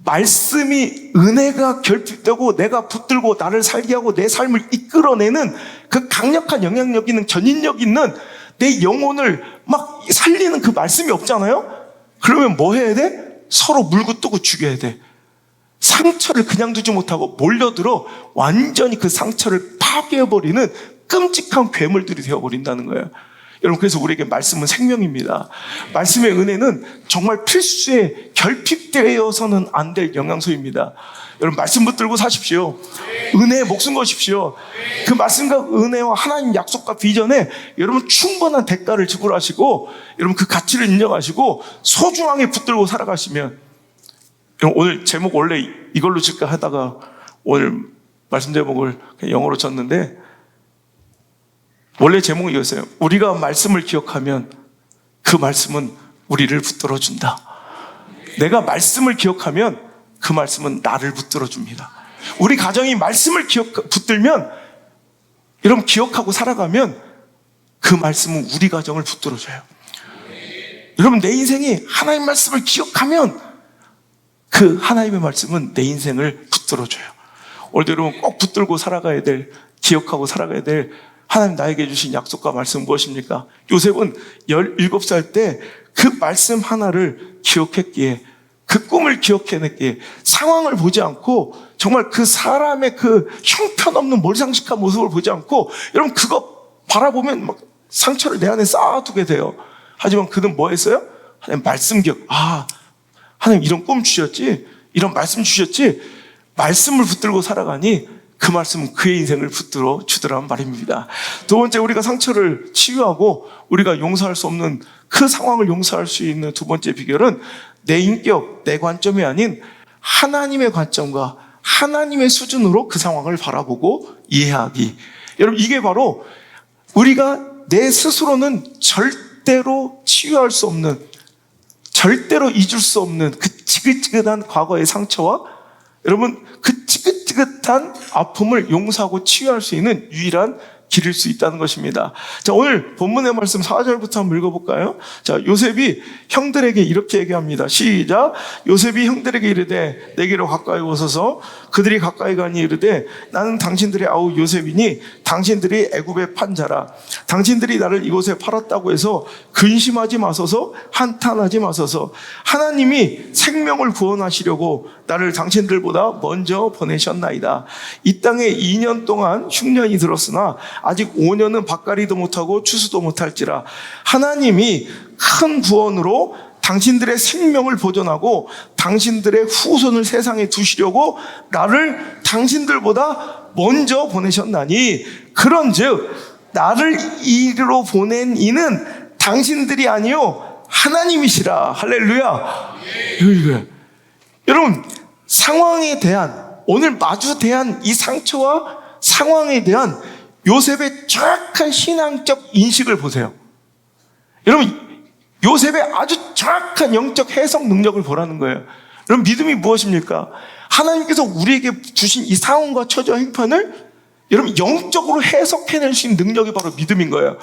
말씀이, 은혜가 결핍되고 내가 붙들고 나를 살게 하고 내 삶을 이끌어내는 그 강력한 영향력 있는, 전인력 있는 내 영혼을 막 살리는 그 말씀이 없잖아요? 그러면 뭐 해야 돼? 서로 물고 뜨고 죽여야 돼. 상처를 그냥 두지 못하고 몰려들어 완전히 그 상처를 파괴해버리는 끔찍한 괴물들이 되어버린다는 거예요. 여러분, 그래서 우리에게 말씀은 생명입니다. 말씀의 은혜는 정말 필수에 결핍되어서는 안 될 영양소입니다. 여러분, 말씀 붙들고 사십시오. 은혜에 목숨 거십시오. 그 말씀과 은혜와 하나님 약속과 비전에 여러분 충분한 대가를 지불하시고, 여러분 그 가치를 인정하시고 소중하게 붙들고 살아가시면, 여러분 오늘 제목 원래 이걸로 줄까 하다가 오늘 말씀 제목을 영어로 쳤는데, 원래 제목이 이거였어요. 우리가 말씀을 기억하면 그 말씀은 우리를 붙들어 준다. 내가 말씀을 기억하면 그 말씀은 나를 붙들어 줍니다. 우리 가정이 말씀을 붙들면, 여러분 기억하고 살아가면 그 말씀은 우리 가정을 붙들어 줘요. 여러분, 내 인생이 하나님 말씀을 기억하면 그 하나님의 말씀은 내 인생을 붙들어 줘요. 오늘도 여러분 꼭 붙들고 살아가야 될, 기억하고 살아가야 될 하나님 나에게 주신 약속과 말씀은 무엇입니까? 요셉은 17살 때 그 말씀 하나를 기억했기에, 그 꿈을 기억해냈기에, 상황을 보지 않고 정말 그 사람의 그 형편없는 몰상식한 모습을 보지 않고, 여러분 그거 바라보면 막 상처를 내 안에 쌓아두게 돼요. 하지만 그는 뭐 했어요? 하나님 말씀 기억. 하나님 이런 꿈 주셨지, 이런 말씀 주셨지, 말씀을 붙들고 살아가니 그 말씀은 그의 인생을 붙들어 주더란 말입니다. 두 번째, 우리가 상처를 치유하고 우리가 용서할 수 없는 그 상황을 용서할 수 있는 두 번째 비결은 내 인격, 내 관점이 아닌 하나님의 관점과 하나님의 수준으로 그 상황을 바라보고 이해하기. 여러분, 이게 바로 우리가 내 스스로는 절대로 치유할 수 없는, 절대로 잊을 수 없는 그 지긋지긋한 과거의 상처와 여러분 그 지긋지긋한 아픔을 용서하고 치유할 수 있는 유일한 길일 수 있다는 것입니다. 자, 오늘 본문의 말씀 4절부터 한번 읽어볼까요? 자, 요셉이 형들에게 이렇게 얘기합니다. 시작. 요셉이 형들에게 이르되 내게로 가까이 오소서. 그들이 가까이 가니 이르되 나는 당신들의 아우 요셉이니 당신들이 애굽의 판자라. 당신들이 나를 이곳에 팔았다고 해서 근심하지 마소서, 한탄하지 마소서. 하나님이 생명을 구원하시려고 나를 당신들보다 먼저 보내셨나이다. 이 땅에 2년 동안 흉년이 들었으나 아직 5년은 밭갈이도 못하고 추수도 못할지라. 하나님이 큰 구원으로 당신들의 생명을 보존하고 당신들의 후손을 세상에 두시려고 나를 당신들보다 먼저 보내셨나니, 그런즉 나를 이리로 보낸 이는 당신들이 아니요 하나님이시라. 할렐루야. 여러분, 상황에 대한, 오늘 마주 대한 이 상처와 상황에 대한 요셉의 정확한 신앙적 인식을 보세요. 여러분, 요셉의 아주 정확한 영적 해석 능력을 보라는 거예요. 여러분, 믿음이 무엇입니까? 하나님께서 우리에게 주신 이 상황과 처지와 형편을 여러분 영적으로 해석해낼 수 있는 능력이 바로 믿음인 거예요.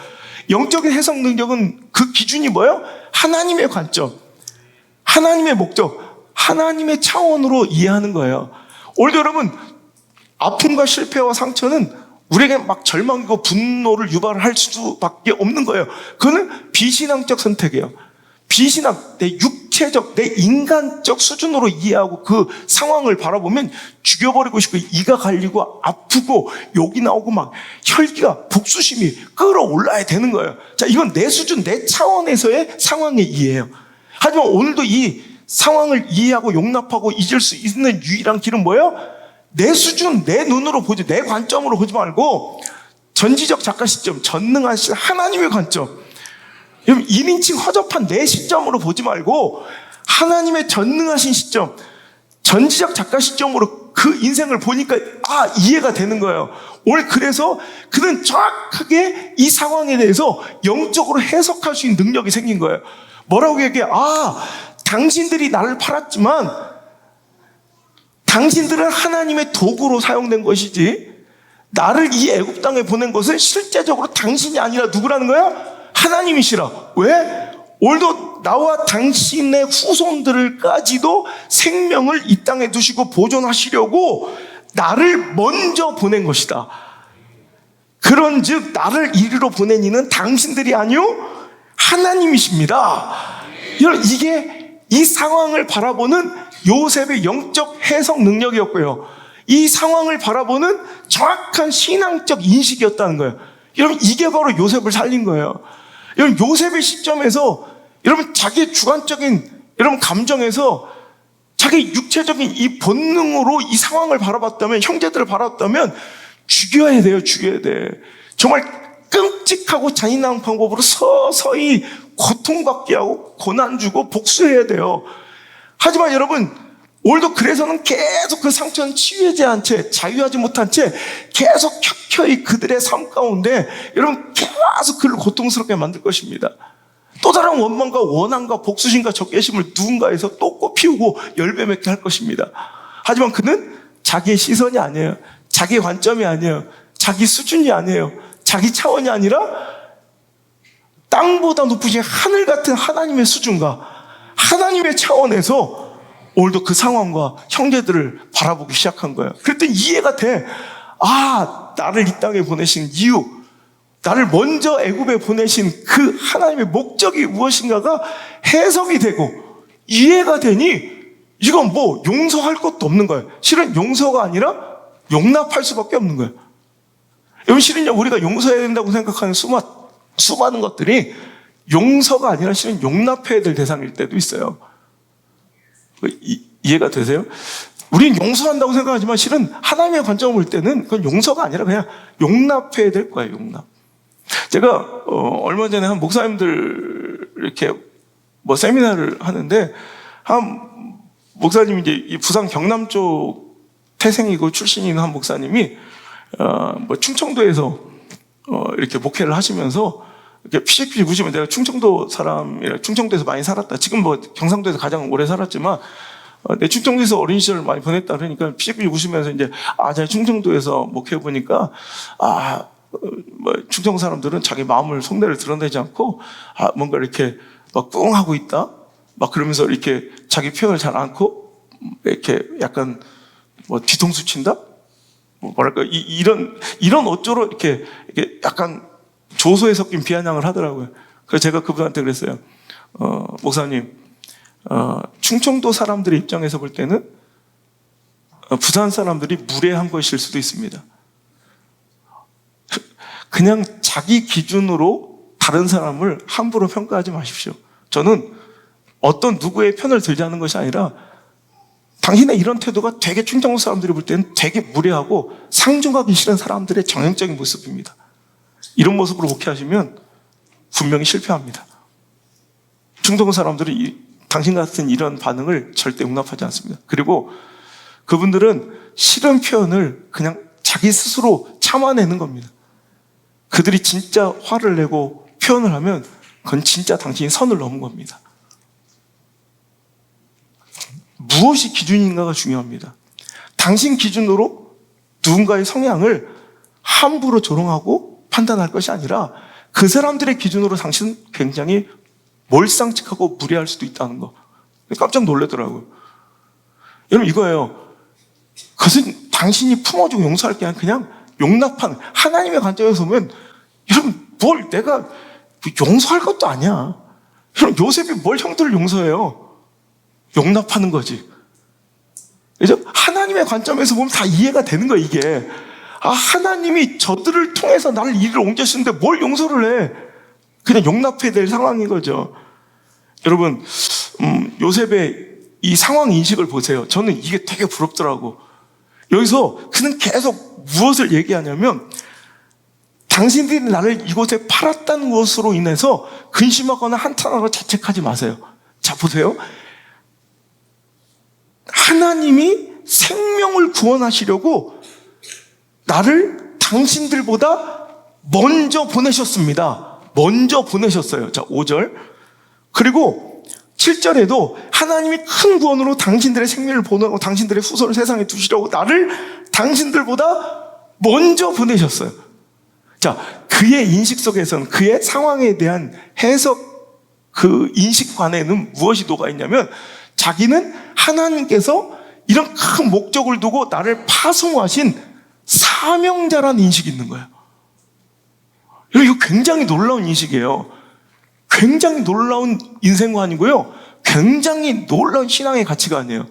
영적인 해석 능력은 그 기준이 뭐예요? 하나님의 관점, 하나님의 목적, 하나님의 차원으로 이해하는 거예요. 오늘도 여러분, 아픔과 실패와 상처는 우리에게 막 절망이고 분노를 유발할 수밖에 없는 거예요. 그거는 비신앙적 선택이에요. 비신앙, 내 육체적, 내 인간적 수준으로 이해하고 그 상황을 바라보면 죽여버리고 싶고, 이가 갈리고 아프고 욕이 나오고 막 혈기가, 복수심이 끌어올라야 되는 거예요. 자, 이건 내 수준, 내 차원에서의 상황의 이해예요. 하지만 오늘도 이 상황을 이해하고 용납하고 잊을 수 있는 유일한 길은 뭐예요? 내 수준, 내 눈으로 보지, 내 관점으로 보지 말고 전지적 작가 시점, 전능하신 하나님의 관점, 1인칭 허접한 내 시점으로 보지 말고 하나님의 전능하신 시점, 전지적 작가 시점으로 그 인생을 보니까 이해가 되는 거예요. 오늘 그래서 그는 정확하게 이 상황에 대해서 영적으로 해석할 수 있는 능력이 생긴 거예요. 뭐라고 얘기해? 당신들이 나를 팔았지만 당신들은 하나님의 도구로 사용된 것이지, 나를 이 애굽 땅에 보낸 것은 실제적으로 당신이 아니라 누구라는 거야? 하나님이시라. 왜? 오늘도 나와 당신의 후손들까지도 생명을 이 땅에 두시고 보존하시려고 나를 먼저 보낸 것이다. 그런즉 나를 이리로 보낸 이는 당신들이 아니요 하나님이십니다. 여러분, 이게 이 상황을 바라보는 요셉의 영적 해석 능력이었고요, 이 상황을 바라보는 정확한 신앙적 인식이었다는 거예요. 여러분, 이게 바로 요셉을 살린 거예요. 여러분, 요셉의 시점에서 여러분 자기의 주관적인 여러분 감정에서 자기 육체적인 이 본능으로 이 상황을 바라봤다면, 형제들을 바라봤다면 죽여야 돼요. 죽여야 돼. 정말 끔찍하고 잔인한 방법으로 서서히 고통받게 하고 고난 주고 복수해야 돼요. 하지만 여러분, 오늘도 그래서는 계속 그 상처는 치유하지 않은 채, 자유하지 못한 채 계속 켜켜이 그들의 삶 가운데 여러분 계속 그를 고통스럽게 만들 것입니다. 또 다른 원망과 원한과 복수심과 적개심을 누군가에서 또 꽃피우고 열매 맺게 할 것입니다. 하지만 그는 자기의 시선이 아니에요. 자기의 관점이 아니에요. 자기 수준이 아니에요. 자기 차원이 아니라 땅보다 높으신 하늘 같은 하나님의 수준과 하나님의 차원에서 오늘도 그 상황과 형제들을 바라보기 시작한 거예요. 그랬더니 이해가 돼. 아, 나를 이 땅에 보내신 이유, 나를 먼저 애굽에 보내신 그 하나님의 목적이 무엇인가가 해석이 되고 이해가 되니 이건 뭐 용서할 것도 없는 거예요. 실은 용서가 아니라 용납할 수밖에 없는 거예요. 여러분, 실은요, 우리가 용서해야 된다고 생각하는 수많은 것들이 용서가 아니라 실은 용납해야 될 대상일 때도 있어요. 이해가 되세요? 우리는 용서한다고 생각하지만 실은 하나님의 관점을 볼 때는 그건 용서가 아니라 그냥 용납해야 될 거예요. 용납. 제가 얼마 전에 한 목사님들 이렇게 뭐 세미나를 하는데 한 목사님이 이제 이 부산 경남 쪽 태생이고 출신인 한 목사님이 뭐 충청도에서 이렇게 목회를 하시면서 이렇게 피식피식 웃으면, 내가 충청도 사람이라 충청도에서 많이 살았다. 지금 뭐 경상도에서 가장 오래 살았지만 내 충청도에서 어린 시절을 많이 보냈다. 그러니까 피식피식 웃으면서 이제 제가 충청도에서 목회해 보니까 뭐 충청 사람들은 자기 마음을 속내를 드러내지 않고 뭔가 이렇게 막 꿍 하고 있다. 막 그러면서 이렇게 자기 표현을 잘 않고 이렇게 약간 뭐 뒤통수 친다. 뭐 뭐랄까 이런 어조로 이렇게 약간 조소에 섞인 비아냥을 하더라고요. 그래서 제가 그분한테 그랬어요. 목사님, 충청도 사람들의 입장에서 볼 때는 부산 사람들이 무례한 것일 수도 있습니다. 그냥 자기 기준으로 다른 사람을 함부로 평가하지 마십시오. 저는 어떤 누구의 편을 들자는 것이 아니라 당신의 이런 태도가 되게 충청도 사람들이 볼 때는 되게 무례하고 상종하기 싫은 사람들의 정형적인 모습입니다. 이런 모습으로 목회하시면 분명히 실패합니다. 충청도 사람들이 당신 같은 이런 반응을 절대 용납하지 않습니다. 그리고 그분들은 싫은 표현을 그냥 자기 스스로 참아내는 겁니다. 그들이 진짜 화를 내고 표현을 하면 그건 진짜 당신이 선을 넘은 겁니다. 무엇이 기준인가가 중요합니다. 당신 기준으로 누군가의 성향을 함부로 조롱하고 판단할 것이 아니라 그 사람들의 기준으로 당신은 굉장히 몰상측하고 무례할 수도 있다는 거. 깜짝 놀라더라고요. 여러분, 이거예요. 그것은 당신이 품어주고 용서할 게 아니라 그냥 용납하는, 하나님의 관점에서 보면 여러분, 뭘 내가 용서할 것도 아니야. 여러분, 요셉이 뭘 형들을 용서해요? 용납하는 거지. 그죠? 하나님의 관점에서 보면 다 이해가 되는 거야, 이게. 하나님이 저들을 통해서 나를 이리로 옮겨주시는데 뭘 용서를 해? 그냥 용납해야 될 상황인 거죠. 여러분, 요셉의 이 상황 인식을 보세요. 저는 이게 되게 부럽더라고. 여기서 그는 계속 무엇을 얘기하냐면, 당신들이 나를 이곳에 팔았다는 것으로 인해서 근심하거나 한탄하거나 자책하지 마세요. 자, 보세요. 하나님이 생명을 구원하시려고 나를 당신들보다 먼저 보내셨습니다. 먼저 보내셨어요. 자, 5절. 그리고 7절에도 하나님이 큰 구원으로 당신들의 생명을 보내고 당신들의 후손을 세상에 두시려고 나를 당신들보다 먼저 보내셨어요. 자, 그의 인식 속에서는, 그의 상황에 대한 해석, 그 인식관에는 무엇이 녹아있냐면, 자기는 하나님께서 이런 큰 목적을 두고 나를 파송하신 사명자라는 인식이 있는 거예요. 이거 굉장히 놀라운 인식이에요. 굉장히 놀라운 인생관이고요. 굉장히 놀라운 신앙의 가치관이에요.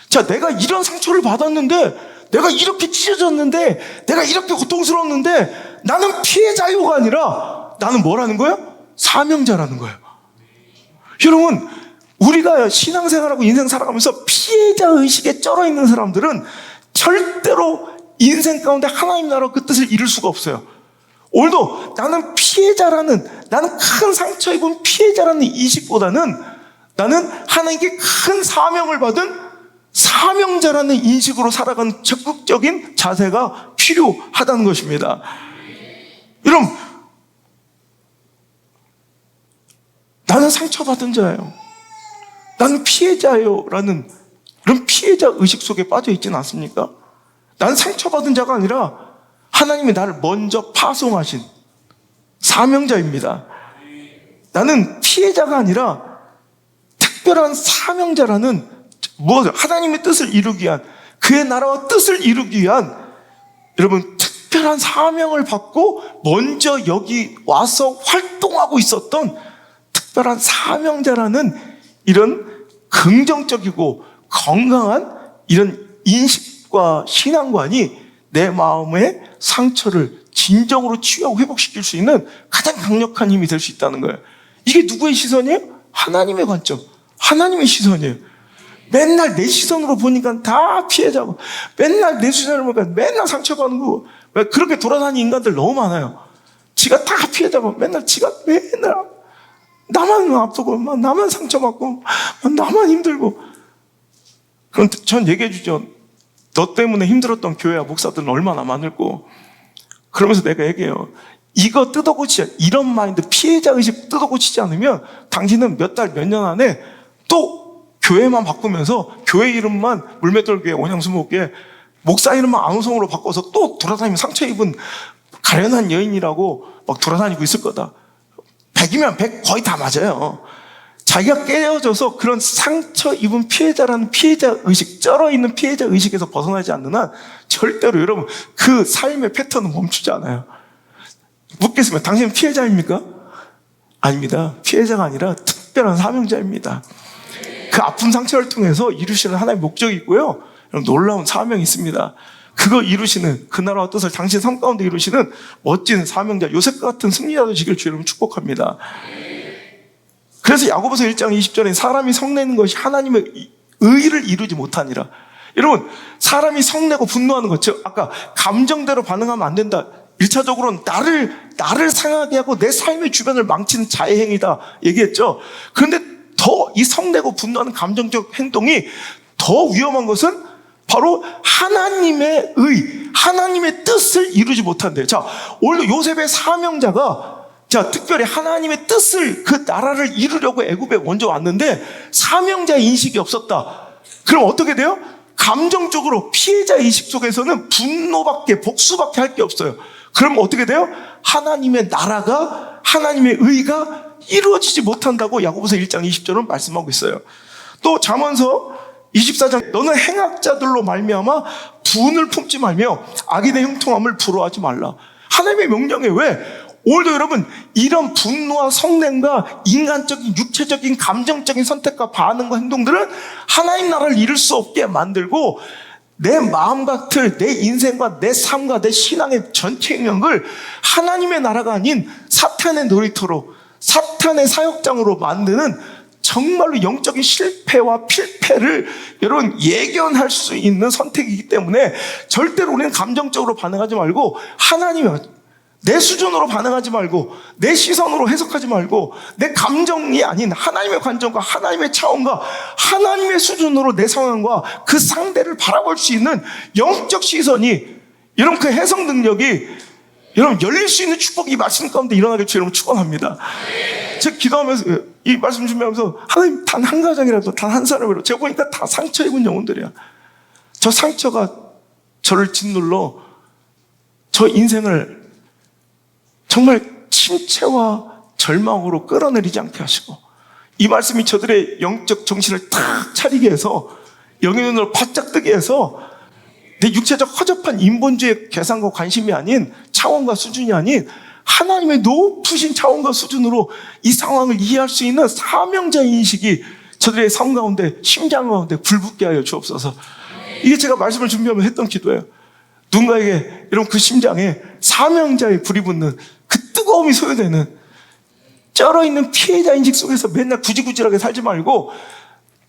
자, 내가 이런 상처를 받았는데, 내가 이렇게 찢어졌는데, 내가 이렇게 고통스러웠는데, 나는 피해자요가 아니라 나는 뭐라는 거예요? 사명자라는 거예요. 여러분, 우리가 신앙생활하고 인생 살아가면서 피해자 의식에 쩔어 있는 사람들은 절대로 인생 가운데 하나님 나라 그 뜻을 이룰 수가 없어요. 오늘도 나는 피해자라는, 나는 큰 상처 입은 피해자라는 인식보다는 나는 하나님께 큰 사명을 받은 사명자라는 인식으로 살아가는 적극적인 자세가 필요하다는 것입니다. 여러분, 나는 상처받은 자예요, 나는 피해자예요 라는 이런 피해자 의식 속에 빠져 있지는 않습니까? 나는 상처받은 자가 아니라 하나님이 나를 먼저 파송하신 사명자입니다. 나는 피해자가 아니라 특별한 사명자라는, 하나님의 뜻을 이루기 위한, 그의 나라와 뜻을 이루기 위한, 여러분, 특별한 사명을 받고 먼저 여기 와서 활동하고 있었던 특별한 사명자라는 이런 긍정적이고 건강한 이런 인식과 신앙관이 내 마음의 상처를 진정으로 치유하고 회복시킬 수 있는 가장 강력한 힘이 될 수 있다는 거예요. 이게 누구의 시선이에요? 하나님의 관점, 하나님의 시선이에요. 맨날 내 시선으로 보니까 다 피해자고, 맨날 내 시선으로 보니까 맨날 상처받는 거고, 그렇게 돌아다니는 인간들 너무 많아요. 지가 다 피해자고, 맨날 나만 아프고, 나만 상처받고, 나만 힘들고. 그럼 전 얘기해 주죠. 너 때문에 힘들었던 교회와 목사들은 얼마나 많을고. 그러면서 내가 얘기해요. 이거 뜯어고치자, 이런 마인드, 피해자 의식 뜯어고치지 않으면 당신은 몇 달, 몇 년 안에 또 교회만 바꾸면서 교회 이름만 물맷돌교회, 원양수목교회, 목사 이름만 안우성으로 바꿔서 또 돌아다니면 상처 입은 가련한 여인이라고 막 돌아다니고 있을 거다. 100이면 100 거의 다 맞아요. 자기가 깨어져서 그런 상처 입은 피해자라는 피해자 의식, 쩔어 있는 피해자 의식에서 벗어나지 않는 한 절대로 여러분 그 삶의 패턴은 멈추지 않아요. 묻겠습니다. 당신은 피해자입니까? 아닙니다. 피해자가 아니라 특별한 사명자입니다. 그 아픈 상처를 통해서 이루시는 하나님의 목적이 있고요, 놀라운 사명이 있습니다. 그거 이루시는, 그 나라와 뜻을 당신 삶 가운데 이루시는 멋진 사명자, 요셉과 같은 승리자도 되기를 주 여러분 축복합니다. 그래서 야고보서 1장 20절에 사람이 성내는 것이 하나님의 의를 이루지 못하니라. 여러분, 사람이 성내고 분노하는 것, 즉 아까 감정대로 반응하면 안 된다. 1차적으로는 나를 상하게 하고 내 삶의 주변을 망치는 자해 행위다 얘기했죠. 그런데 더 이 성내고 분노하는 감정적 행동이 더 위험한 것은 바로 하나님의 하나님의 뜻을 이루지 못한대요. 자, 오늘 요셉의 사명자가, 자, 특별히 하나님의 뜻을, 그 나라를 이루려고 애굽에 먼저 왔는데 사명자의 인식이 없었다. 그럼 어떻게 돼요? 감정적으로 피해자 인식 속에서는 분노밖에, 복수밖에 할 게 없어요. 그럼 어떻게 돼요? 하나님의 나라가, 하나님의 의가 이루어지지 못한다고 야고보서 1장 20절은 말씀하고 있어요. 또 잠언서 24장, 너는 행악자들로 말미암아 분을 품지 말며 악인의 형통함을 부러워하지 말라. 하나님의 명령에 왜? 오늘도 여러분, 이런 분노와 성냄과 인간적인, 육체적인, 감정적인 선택과 반응과 행동들은 하나님 나라를 이룰 수 없게 만들고 내 마음과 틀, 내 인생과 내 삶과 내 신앙의 전체 영역을 하나님의 나라가 아닌 사탄의 놀이터로, 사탄의 사역장으로 만드는 정말로 영적인 실패와 필패를 여러분 예견할 수 있는 선택이기 때문에 절대로 우리는 감정적으로 반응하지 말고 하나님의, 내 수준으로 반응하지 말고 내 시선으로 해석하지 말고 내 감정이 아닌 하나님의 관점과 하나님의 차원과 하나님의 수준으로 내 상황과 그 상대를 바라볼 수 있는 영적 시선이, 여러분 그 해석 능력이 여러분 열릴 수 있는 축복이 이 말씀 가운데 일어나길 주 여러분 축원합니다. 제가 기도하면서 이 말씀 준비하면서 하나님, 단 한 가정이라도, 단 한 사람이라도, 제가 보니까 다 상처 입은 영혼들이야. 저 상처가 저를 짓눌러 저 인생을 정말 침체와 절망으로 끌어내리지 않게 하시고, 이 말씀이 저들의 영적 정신을 탁 차리게 해서 영의 눈으로 바짝 뜨게 해서 내 육체적 허접한 인본주의 계산과 관심이 아닌, 차원과 수준이 아닌 하나님의 높으신 차원과 수준으로 이 상황을 이해할 수 있는 사명자의 인식이 저들의 삶 가운데, 심장 가운데 불붙게 하여 주옵소서. 이게 제가 말씀을 준비하면서 했던 기도예요. 누군가에게 여러분 그 심장에 사명자의 불이 붙는 그 뜨거움이 소요되는, 쩔어있는 피해자 인식 속에서 맨날 구질구질하게 살지 말고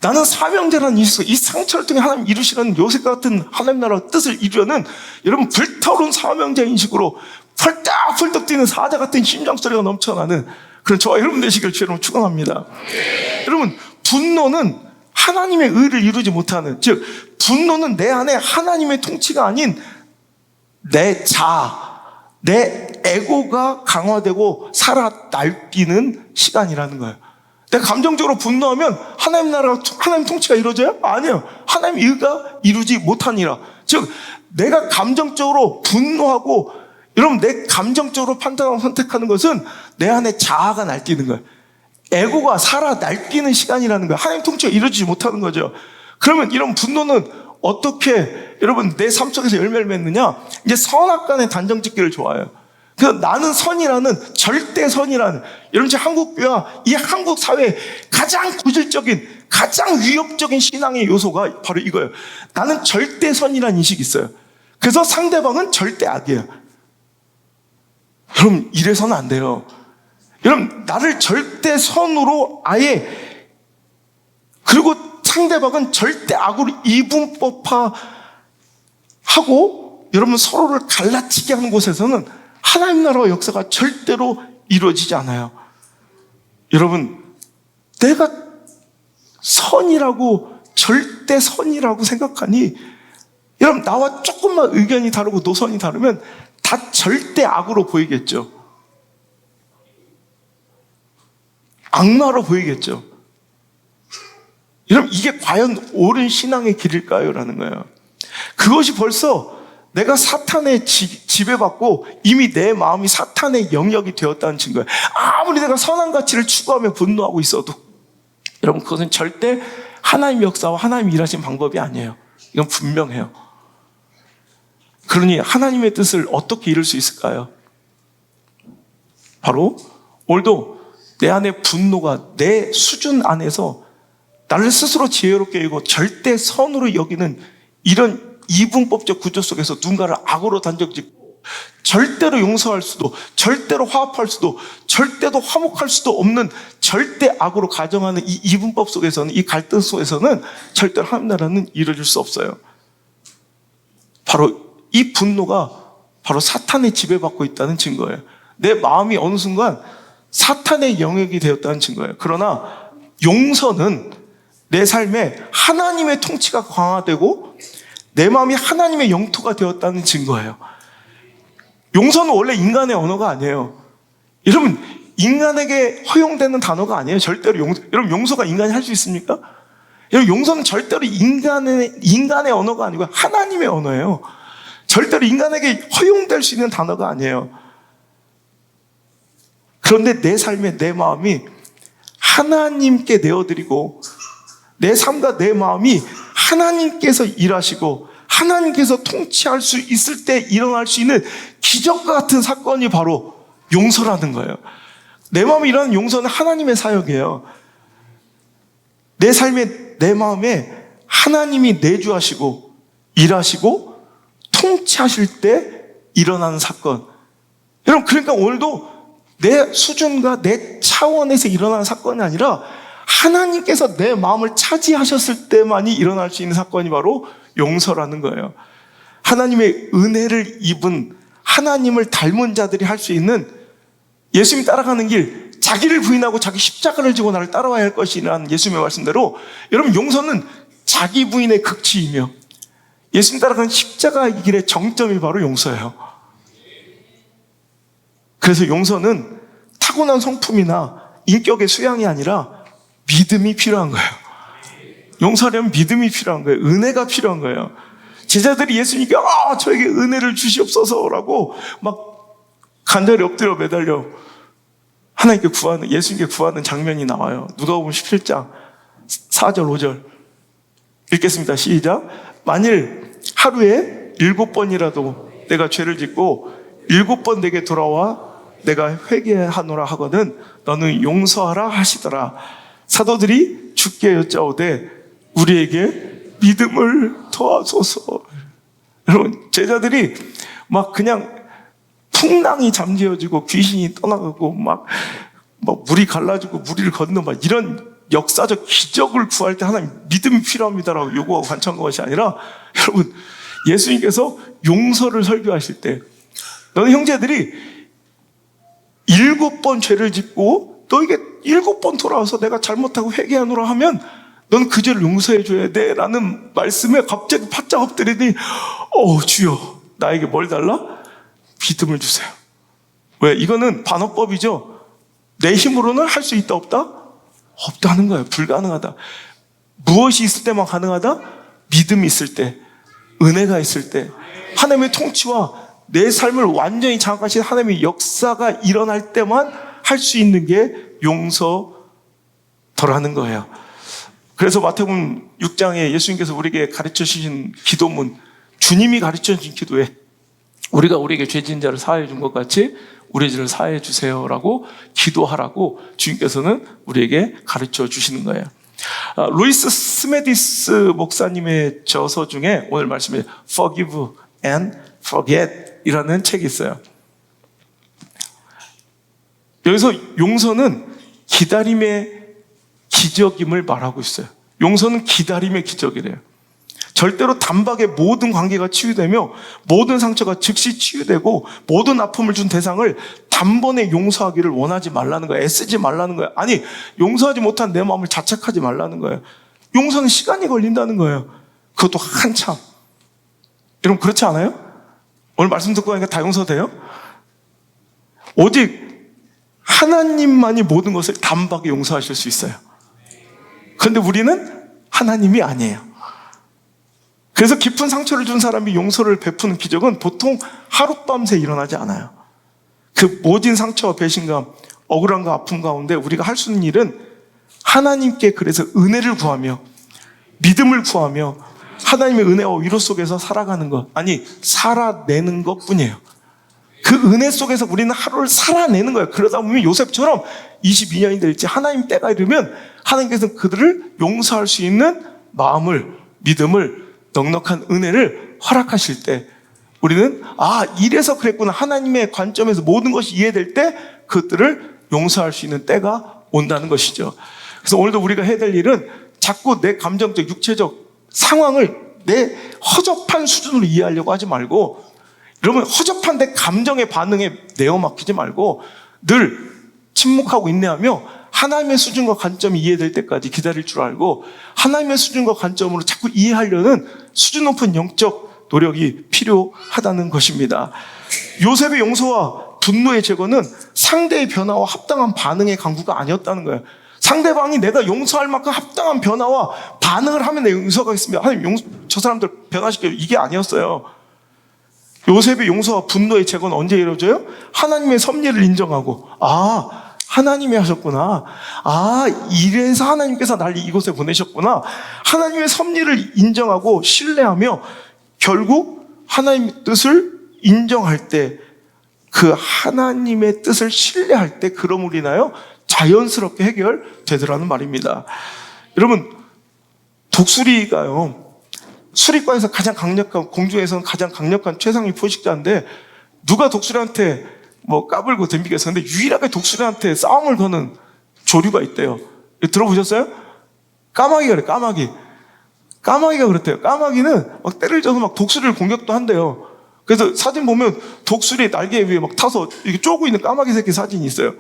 나는 사명자라는 인식 속에 이 상처를 통해 하나님 이루시는 요셉 같은 하나님 나라 뜻을 이루려는 여러분 불타오른 사명자 인식으로 펄떡펄떡 뛰는 사자 같은 심장 소리가 넘쳐나는 그런 저와 여러분 되시길 주여로 축원합니다. 여러분, 분노는 하나님의 의를 이루지 못하는, 즉 분노는 내 안에 하나님의 통치가 아닌 내 내 에고가 강화되고 살아 날뛰는 시간이라는 거예요. 내가 감정적으로 분노하면 하나님 나라가, 하나님 통치가 이루어져요? 아니에요. 하나님 의가 이루지 못하니라. 즉 내가 감정적으로 분노하고, 여러분 내 감정적으로 판단하고 선택하는 것은 내 안에 자아가 날뛰는 거예요. 에고가 살아 날뛰는 시간이라는 거예요. 하나님 통치가 이루어지지 못하는 거죠. 그러면 이런 분노는 어떻게 여러분 내 삶 속에서 열매를 맺느냐? 이제 선악간의 단정 짓기를 좋아해요. 그 나는 선이라는, 절대 선이라는, 여러분 지금 한국교회와 이 한국 사회의 가장 구질적인, 가장 위협적인 신앙의 요소가 바로 이거예요. 나는 절대 선이라는 인식이 있어요. 그래서 상대방은 절대 악이에요. 여러분 이래서는 안 돼요. 여러분 나를 절대 선으로 아예, 그리고 상대방은 절대 악으로 이분법화하고 여러분 서로를 갈라치게 하는 곳에서는 하나님 나라의 역사가 절대로 이루어지지 않아요. 여러분 내가 선이라고, 절대 선이라고 생각하니, 여러분 나와 조금만 의견이 다르고 노선이 다르면 다 절대 악으로 보이겠죠. 악마로 보이겠죠. 여러분 이게 과연 옳은 신앙의 길일까요? 라는 거예요. 그것이 벌써 내가 사탄의 지배받고 이미 내 마음이 사탄의 영역이 되었다는 증거예요. 아무리 내가 선한 가치를 추구하며 분노하고 있어도 여러분 그것은 절대 하나님 역사와 하나님 일하신 방법이 아니에요. 이건 분명해요. 그러니 하나님의 뜻을 어떻게 이룰 수 있을까요? 바로 오늘도 내 안에 분노가 내 수준 안에서 나를 스스로 지혜롭게 여기고 절대 선으로 여기는 이런 이분법적 구조 속에서 누군가를 악으로 단정짓고 절대로 용서할 수도, 절대로 화합할 수도, 절대로 화목할 수도 없는 절대 악으로 가정하는 이 이분법 속에서는, 이 갈등 속에서는 절대로 하나님 나라는 이루어질 수 없어요. 바로 이 분노가 바로 사탄의 지배받고 있다는 증거예요. 내 마음이 어느 순간 사탄의 영역이 되었다는 증거예요. 그러나 용서는 내 삶에 하나님의 통치가 강화되고 내 마음이 하나님의 영토가 되었다는 증거예요. 용서는 원래 인간의 언어가 아니에요. 여러분 인간에게 허용되는 단어가 아니에요. 절대로 여러분 용서가 인간이 할 수 있습니까? 여러분 용서는 절대로 인간의 언어가 아니고 하나님의 언어예요. 절대로 인간에게 허용될 수 있는 단어가 아니에요. 그런데 내 삶에 내 마음이 하나님께 내어드리고 내 삶과 내 마음이 하나님께서 일하시고 하나님께서 통치할 수 있을 때 일어날 수 있는 기적과 같은 사건이 바로 용서라는 거예요. 내 마음에 일어나는 용서는 하나님의 사역이에요. 내 삶에, 내 마음에 하나님이 내주하시고 일하시고 통치하실 때 일어나는 사건. 여러분 그러니까 오늘도 내 수준과 내 차원에서 일어나는 사건이 아니라 하나님께서 내 마음을 차지하셨을 때만이 일어날 수 있는 사건이 바로 용서라는 거예요. 하나님의 은혜를 입은, 하나님을 닮은 자들이 할 수 있는, 예수님 따라가는 길, 자기를 부인하고 자기 십자가를 지고 나를 따라와야 할 것이라는 예수님의 말씀대로 여러분 용서는 자기 부인의 극치이며 예수님 따라가는 십자가의 길의 정점이 바로 용서예요. 그래서 용서는 타고난 성품이나 인격의 수양이 아니라 믿음이 필요한 거예요. 용서하려면 믿음이 필요한 거예요. 은혜가 필요한 거예요. 제자들이 예수님께 저에게 은혜를 주시옵소서라고 막 간절히 엎드려 매달려 하나님께 구하는, 예수님께 구하는 장면이 나와요. 누가복음 17장 4절 5절 읽겠습니다. 시작. 만일 하루에 7번이라도 내가 죄를 짓고 7번 내게 돌아와 내가 회개하노라 하거든 너는 용서하라 하시더라. 사도들이 주께 여짜오되 우리에게 믿음을 더하소서. 여러분, 제자들이 막 그냥 풍랑이 잠재워지고 귀신이 떠나가고 막 물이 갈라지고 무리를 건너 막 이런 역사적 기적을 구할 때 하나님 믿음이 필요합니다라고 요구하고 관청한 것이 아니라, 여러분, 예수님께서 용서를 설교하실 때 너는 형제들이 7번 죄를 짓고 너에게 7번 돌아와서 내가 잘못하고 회개하노라 하면 넌 그 죄를 용서해 줘야 돼 라는 말씀에 갑자기 바짝 엎드리더니 주여 나에게 뭘 달라? 믿음을 주세요. 왜? 이거는 반어법이죠. 내 힘으로는 할 수 있다 없다? 없다는 거예요. 불가능하다. 무엇이 있을 때만 가능하다? 믿음이 있을 때, 은혜가 있을 때, 하나님의 통치와 내 삶을 완전히 장악하신 하나님의 역사가 일어날 때만 할 수 있는 게 용서더라는 거예요. 그래서 마태복음 6장에 예수님께서 우리에게 가르쳐 주신 기도문, 주님이 가르쳐 주신 기도에 우리가 우리에게 죄진 자를 사하여 준 것 같이 우리의 죄를 사하여 주세요라고 기도하라고 주님께서는 우리에게 가르쳐 주시는 거예요. 루이스 스메디스 목사님의 저서 중에 오늘 말씀에 Forgive and Forget 이라는 책이 있어요. 여기서 용서는 기다림의 기적임을 말하고 있어요. 용서는 기다림의 기적이래요. 절대로 단박에 모든 관계가 치유되며 모든 상처가 즉시 치유되고 모든 아픔을 준 대상을 단번에 용서하기를 원하지 말라는 거예요. 애쓰지 말라는 거예요. 아니, 용서하지 못한 내 마음을 자책하지 말라는 거예요. 용서는 시간이 걸린다는 거예요. 그것도 한참. 여러분, 그렇지 않아요? 오늘 말씀 듣고 나니까 다 용서돼요? 오직 하나님만이 모든 것을 단박에 용서하실 수 있어요. 그런데 우리는 하나님이 아니에요. 그래서 깊은 상처를 준 사람이 용서를 베푸는 기적은 보통 하룻밤새 일어나지 않아요. 그 모진 상처와 배신감, 억울함과 아픔 가운데 우리가 할 수 있는 일은 하나님께 그래서 은혜를 구하며 믿음을 구하며 하나님의 은혜와 위로 속에서 살아가는 것, 아니 살아내는 것뿐이에요. 그 은혜 속에서 우리는 하루를 살아내는 거예요. 그러다 보면 요셉처럼 22년이 될지 하나님 때가 이르면 하나님께서 그들을 용서할 수 있는 마음을, 믿음을, 넉넉한 은혜를 허락하실 때 우리는 이래서 그랬구나, 하나님의 관점에서 모든 것이 이해될 때 그것들을 용서할 수 있는 때가 온다는 것이죠. 그래서 오늘도 우리가 해야 될 일은 자꾸 내 감정적, 육체적 상황을 내 허접한 수준으로 이해하려고 하지 말고, 여러분, 허접한 내 감정의 반응에 내어 맡기지 말고 늘 침묵하고 인내하며 하나님의 수준과 관점이 이해될 때까지 기다릴 줄 알고 하나님의 수준과 관점으로 자꾸 이해하려는 수준 높은 영적 노력이 필요하다는 것입니다. 요셉의 용서와 분노의 제거는 상대의 변화와 합당한 반응의 강구가 아니었다는 거예요. 상대방이 내가 용서할 만큼 합당한 변화와 반응을 하면 내가 용서하겠습니다. 하나님, 저 사람들 변화시켜요. 이게 아니었어요. 요셉의 용서와 분노의 제거는 언제 이루어져요? 하나님의 섭리를 인정하고, 하나님이 하셨구나. 이래서 하나님께서 날 이곳에 보내셨구나. 하나님의 섭리를 인정하고 신뢰하며 결국 하나님의 뜻을 인정할 때, 그 하나님의 뜻을 신뢰할 때 그러므로 인하여 자연스럽게 해결되더라는 말입니다. 여러분, 독수리가요, 수리과에서 가장 강력한, 공중에서는 가장 강력한 최상위 포식자인데 누가 독수리한테 까불고 덤비겠었는데 유일하게 독수리한테 싸움을 거는 조류가 있대요. 들어보셨어요? 까마귀가 그래, 까마귀가 그렇대요. 까마귀는 막 때를 져서 막 독수리를 공격도 한대요. 그래서 사진 보면 독수리 날개 위에 막 타서 이렇게 쪼고 있는 까마귀 새끼 사진이 있어요.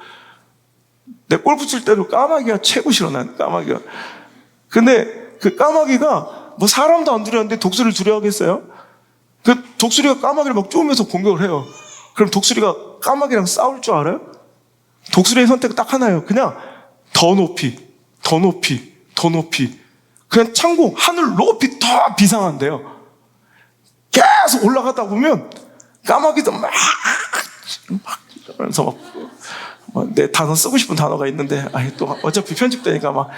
내 골프 칠 때도 까마귀가 최고 싫어, 난 까마귀가. 근데 그 까마귀가 사람도 안 두려웠는데 독수리를 두려워하겠어요? 그 독수리가 까마귀를 막 쪼으면서 공격을 해요. 그럼 독수리가 까마귀랑 싸울 줄 알아요? 독수리의 선택은 딱 하나예요. 그냥 더 높이, 더 높이, 더 높이. 그냥 창공, 하늘 높이 더 비상한데요. 계속 올라가다 보면 까마귀도 막 이러면서 내 단어 쓰고 싶은 단어가 있는데 또 어차피 편집되니까 막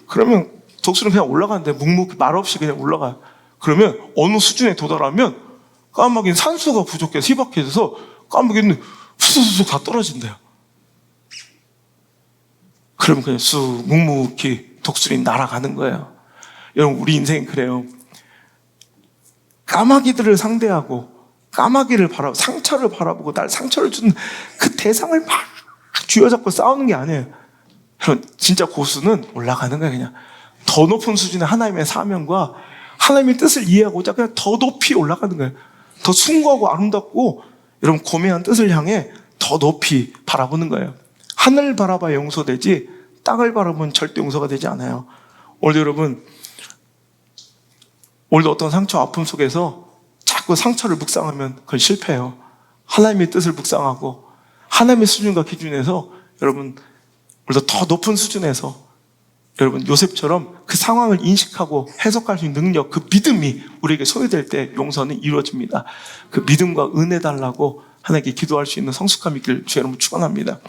그러면 독수리는 그냥 올라가는데 묵묵히 말 없이 그냥 올라가요. 그러면 어느 수준에 도달하면 까마귀는 산소가 부족해서 희박해져서 까마귀는 후수수수 다 떨어진대요. 그러면 그냥 쑥 묵묵히 독수리 날아가는 거예요. 여러분, 우리 인생이 그래요. 까마귀들을 상대하고 까마귀를 바라보고 상처를 바라보고 날 상처를 주는 그 대상을 막 쥐어잡고 싸우는 게 아니에요. 여러분, 진짜 고수는 올라가는 거예요. 그냥 더 높은 수준의 하나님의 사명과 하나님의 뜻을 이해하고자 그냥 더 높이 올라가는 거예요. 더 숭고하고 아름답고 여러분 고매한 뜻을 향해 더 높이 바라보는 거예요. 하늘 바라봐야 용서되지 땅을 바라보면 절대 용서가 되지 않아요. 오늘 여러분, 오늘도 어떤 상처 아픔 속에서 자꾸 상처를 묵상하면 그건 실패해요. 하나님의 뜻을 묵상하고 하나님의 수준과 기준에서 여러분 오늘도 더 높은 수준에서 여러분 요셉처럼 그 상황을 인식하고 해석할 수 있는 능력, 그 믿음이 우리에게 소유될 때 용서는 이루어집니다. 그 믿음과 은혜 달라고 하나님께 기도할 수 있는 성숙함이 있기를 주 여러분 축원합니다.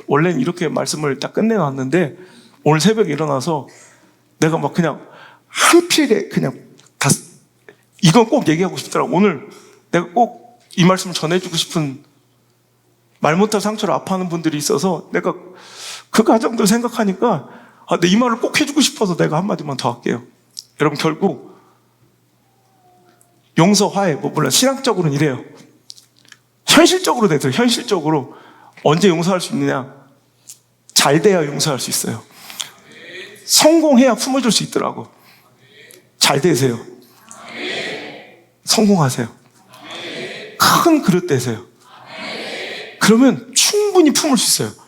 원래는 이렇게 말씀을 딱 끝내놨는데 오늘 새벽에 일어나서 내가 막 그냥 한 필에 그냥 다 이건 꼭 얘기하고 싶더라고. 오늘 내가 꼭 이 말씀을 전해주고 싶은 말 못할 상처를 아파하는 분들이 있어서 내가 그 가정들 생각하니까 내 이 말을 꼭 해주고 싶어서 내가 한마디만 더 할게요. 여러분, 결국 용서, 화해, 물론 신학적으로는 이래요. 현실적으로 되세요. 현실적으로 언제 용서할 수 있느냐? 잘 돼야 용서할 수 있어요. 성공해야 품어줄 수 있더라고. 잘 되세요. 성공하세요. 큰 그릇 되세요. 그러면 충분히 품을 수 있어요.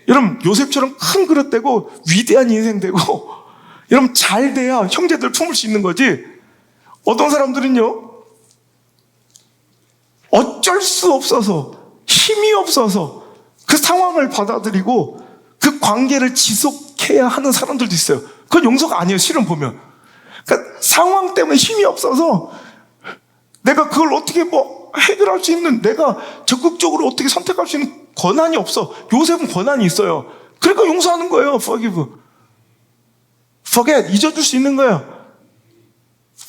여러분, 요셉처럼 큰 그릇 되고 위대한 인생 되고 여러분 잘 돼야 형제들 품을 수 있는 거지. 어떤 사람들은요, 어쩔 수 없어서 힘이 없어서 그 상황을 받아들이고 그 관계를 지속해야 하는 사람들도 있어요. 그건 용서가 아니에요. 실은 보면. 그러니까 상황 때문에 힘이 없어서 내가 그걸 어떻게 해결할 수 있는, 내가 적극적으로 어떻게 선택할 수 있는 권한이 없어. 요셉은 권한이 있어요. 그러니까 용서하는 거예요. Forgive. Forget. 잊어줄 수 있는 거예요.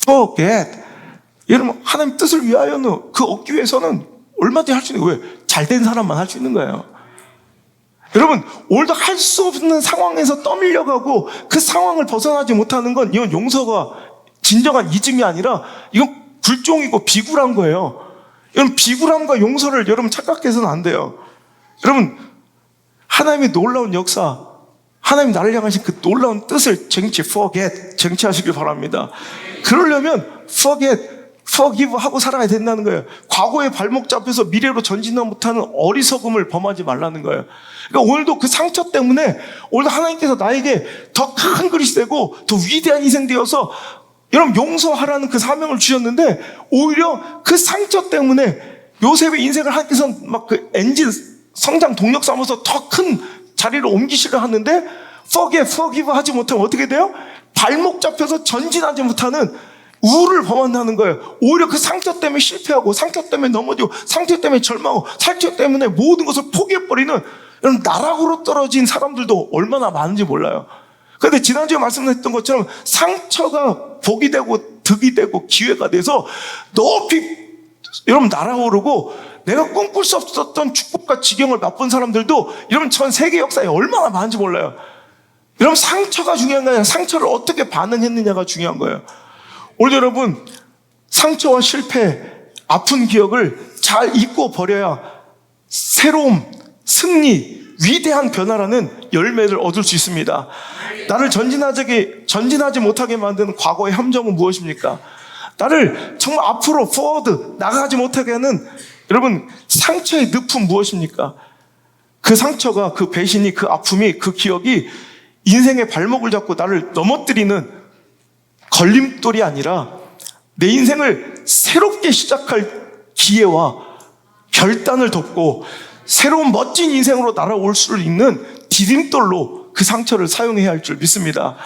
Forget. 여러분, 하나님 뜻을 위하여는 그 얻기 위해서는 얼마든지 할 수 있는 거예요. 왜? 잘된 사람만 할 수 있는 거예요. 여러분, 오늘도 할 수 없는 상황에서 떠밀려가고 그 상황을 벗어나지 못하는 건 이건 용서가 진정한 잊음이 아니라 이건 불종이고 비굴한 거예요. 여러분, 비굴함과 용서를 여러분 착각해서는 안 돼요. 여러분, 하나님의 놀라운 역사, 하나님 나를 향하신 그 놀라운 뜻을 forget, 쟁취하시길 바랍니다. 그러려면 forget, forgive 하고 살아야 된다는 거예요. 과거의 발목 잡혀서 미래로 전진하지 못하는 어리석음을 범하지 말라는 거예요. 그러니까 오늘도 그 상처 때문에 오늘도 하나님께서 나에게 더 큰 그릇이 되고 더 위대한 인생 되어서 여러분 용서하라는 그 사명을 주셨는데 오히려 그 상처 때문에 요셉의 인생을 하나님께서 막 그 엔진 성장 동력 삼아서 더 큰 자리를 옮기시려 하는데 forgive 하지 못하면 어떻게 돼요? 발목 잡혀서 전진하지 못하는 우를 범한다는 거예요. 오히려 그 상처 때문에 실패하고 상처 때문에 넘어지고 상처 때문에 절망하고 상처 때문에 모든 것을 포기해버리는 이런 나락으로 떨어진 사람들도 얼마나 많은지 몰라요. 그런데 지난주에 말씀드렸던 것처럼 상처가 복이 되고 득이 되고 기회가 돼서 높이 여러분 날아오르고 내가 꿈꿀 수 없었던 축복과 지경을 맛본 사람들도 여러분 전 세계 역사에 얼마나 많은지 몰라요. 여러분 상처가 중요한 게 아니라 상처를 어떻게 반응했느냐가 중요한 거예요. 오늘 여러분 상처와 실패, 아픈 기억을 잘 잊고 버려야 새로움, 승리, 위대한 변화라는 열매를 얻을 수 있습니다. 나를 전진하지 못하게 만드는 과거의 함정은 무엇입니까? 나를 정말 앞으로 forward 나가지 못하게 하는 여러분 상처의 늪은 무엇입니까? 그 상처가, 그 배신이, 그 아픔이, 그 기억이 인생의 발목을 잡고 나를 넘어뜨리는 걸림돌이 아니라 내 인생을 새롭게 시작할 기회와 결단을 돕고 새로운 멋진 인생으로 날아올 수 있는 디딤돌로 그 상처를 사용해야 할 줄 믿습니다.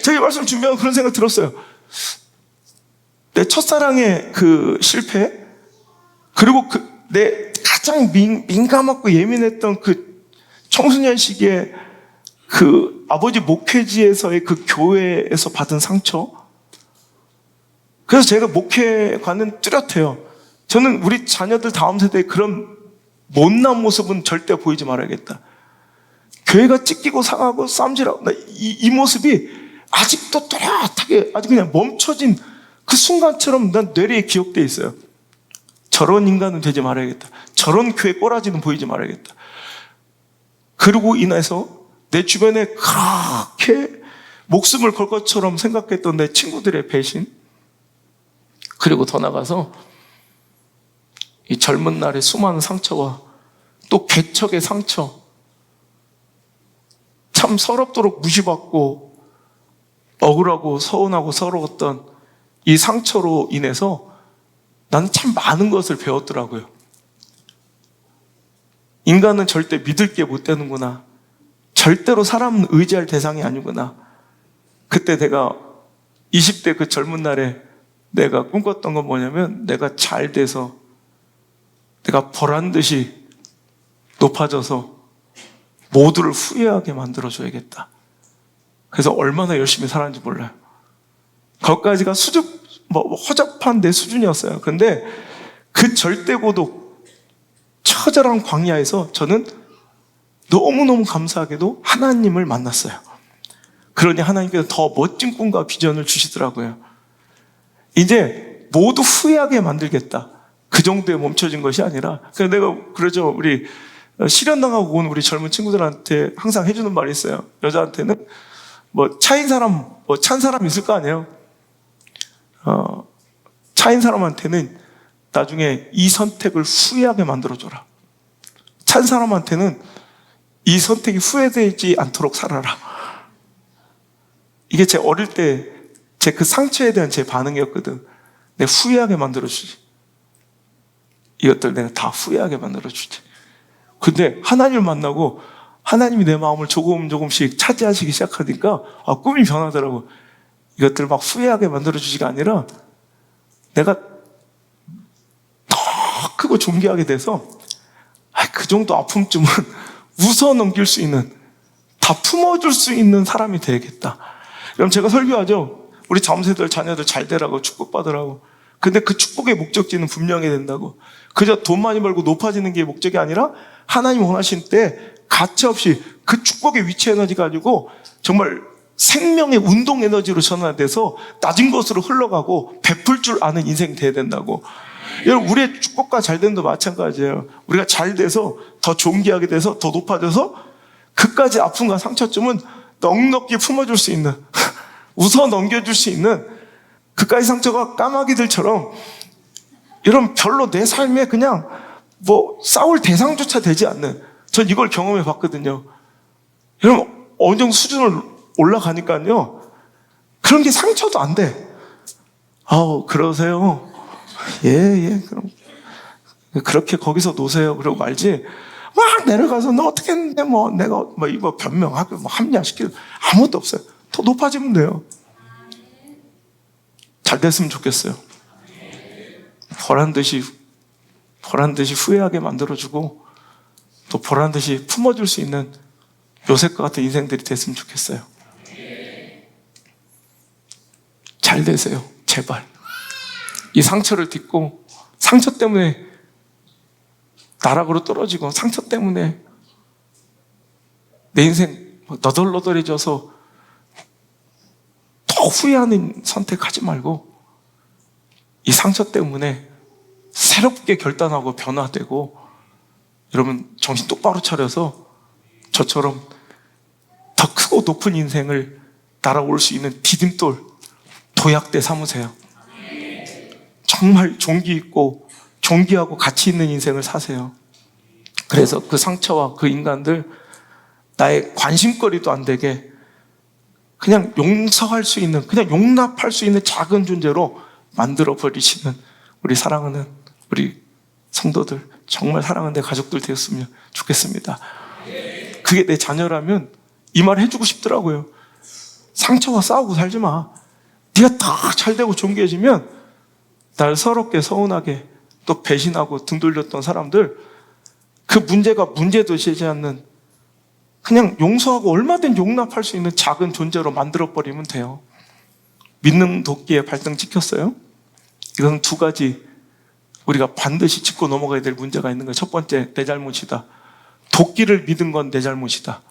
제가 이 말씀 준비하면 그런 생각 들었어요. 내 첫사랑의 그 실패, 그리고 내 가장 민감하고 예민했던 그 청소년 시기에 그 아버지 목회지에서의 그 교회에서 받은 상처, 그래서 제가 목회관은 뚜렷해요. 저는 우리 자녀들 다음 세대에 그런 못난 모습은 절대 보이지 말아야겠다. 교회가 찢기고 상하고 쌈질하고 이 모습이 아직도 또렷하게 아주 그냥 멈춰진 그 순간처럼 난 뇌리에 기억되어 있어요. 저런 인간은 되지 말아야겠다. 저런 교회 꼬라지는 보이지 말아야겠다. 그러고 인해서 내 주변에 그렇게 목숨을 걸 것처럼 생각했던 내 친구들의 배신, 그리고 더 나가서 이 젊은 날의 수많은 상처와 또 개척의 상처, 참 서럽도록 무시받고 억울하고 서운하고 서러웠던 이 상처로 인해서 나는 참 많은 것을 배웠더라고요. 인간은 절대 믿을 게 못 되는구나. 절대로 사람은 의지할 대상이 아니구나. 그때 내가 20대 그 젊은 날에 내가 꿈꿨던 건 뭐냐면, 내가 잘 돼서 내가 보란듯이 높아져서 모두를 후회하게 만들어줘야겠다. 그래서 얼마나 열심히 살았는지 몰라요. 거기까지가 허접한 내 수준이었어요. 그런데 그 절대 고독, 처절한 광야에서 저는 너무너무 감사하게도 하나님을 만났어요. 그러니 하나님께서 더 멋진 꿈과 비전을 주시더라고요. 이제 모두 후회하게 만들겠다. 그 정도에 멈춰진 것이 아니라, 그래서 내가 그러죠. 우리 실현당하고 온 우리 젊은 친구들한테 항상 해주는 말이 있어요. 여자한테는 차인 사람, 찬 사람 있을 거 아니에요. 차인 사람한테는 나중에 이 선택을 후회하게 만들어줘라. 찬 사람한테는 이 선택이 후회되지 않도록 살아라. 이게 제 어릴 때 제 그 상처에 대한 제 반응이었거든. 내가 후회하게 만들어주지. 이것들 내가 다 후회하게 만들어주지. 근데 하나님을 만나고 하나님이 내 마음을 조금씩 차지하시기 시작하니까 꿈이 변하더라고. 이것들 막 후회하게 만들어주지가 아니라 내가 더 크고 존귀하게 돼서 그 정도 아픔쯤은 웃어 넘길 수 있는, 다 품어줄 수 있는 사람이 되겠다. 그럼 제가 설교하죠. 우리 자녀들 잘 되라고, 축복받으라고. 근데 그 축복의 목적지는 분명해야 된다고. 그저 돈 많이 벌고 높아지는 게 목적이 아니라 하나님 원하신 때 가차없이 그 축복의 위치 에너지 가지고 정말 생명의 운동 에너지로 전환돼서 낮은 곳으로 흘러가고 베풀 줄 아는 인생이 돼야 된다고. 여러분, 우리의 축복과 잘됨도 마찬가지예요. 우리가 잘 돼서 더 존귀하게 돼서 더 높아져서 그까지 아픔과 상처쯤은 넉넉히 품어줄 수 있는, 웃어 넘겨줄 수 있는, 그까지 상처가 까마귀들처럼 여러분 별로 내 삶에 그냥 싸울 대상조차 되지 않는, 전 이걸 경험해 봤거든요. 여러분, 어느 정도 수준을 올라가니까요, 그런 게 상처도 안 돼. 그러세요? 예, 그럼 그렇게 거기서 노세요. 그러고 말지, 막 내려가서 너 어떻게 했는데 내가 이거 변명하고 합리화시키고 아무것도 없어요. 더 높아지면 돼요. 잘 됐으면 좋겠어요. 보란듯이 후회하게 만들어주고 또 보란듯이 품어줄 수 있는 요셉과 같은 인생들이 됐으면 좋겠어요. 잘 되세요. 제발. 이 상처를 딛고, 상처 때문에 나락으로 떨어지고, 상처 때문에 내 인생 너덜너덜해져서 더 후회하는 선택하지 말고, 이 상처 때문에 새롭게 결단하고 변화되고, 여러분 정신 똑바로 차려서 저처럼 더 크고 높은 인생을 날아올 수 있는 디딤돌, 도약대 삼으세요. 정말 존귀 있고 존귀하고 가치 있는 인생을 사세요. 그래서 그 상처와 그 인간들 나의 관심거리도 안 되게 그냥 용서할 수 있는, 그냥 용납할 수 있는 작은 존재로 만들어 버리시는 우리 사랑하는 우리 성도들, 정말 사랑하는 내 가족들 되었으면 좋겠습니다. 그게 내 자녀라면 이 말 해주고 싶더라고요. 상처와 싸우고 살지 마. 네가 다 잘 되고 존귀해지면 날 서럽게 서운하게 또 배신하고 등 돌렸던 사람들, 그 문제가 문제도 되지 않는, 그냥 용서하고 얼마든 용납할 수 있는 작은 존재로 만들어버리면 돼요. 믿는 도끼에 발등 찍혔어요? 이것은 두 가지 우리가 반드시 짚고 넘어가야 될 문제가 있는 거예요. 첫 번째, 내 잘못이다. 도끼를 믿은 건 내 잘못이다.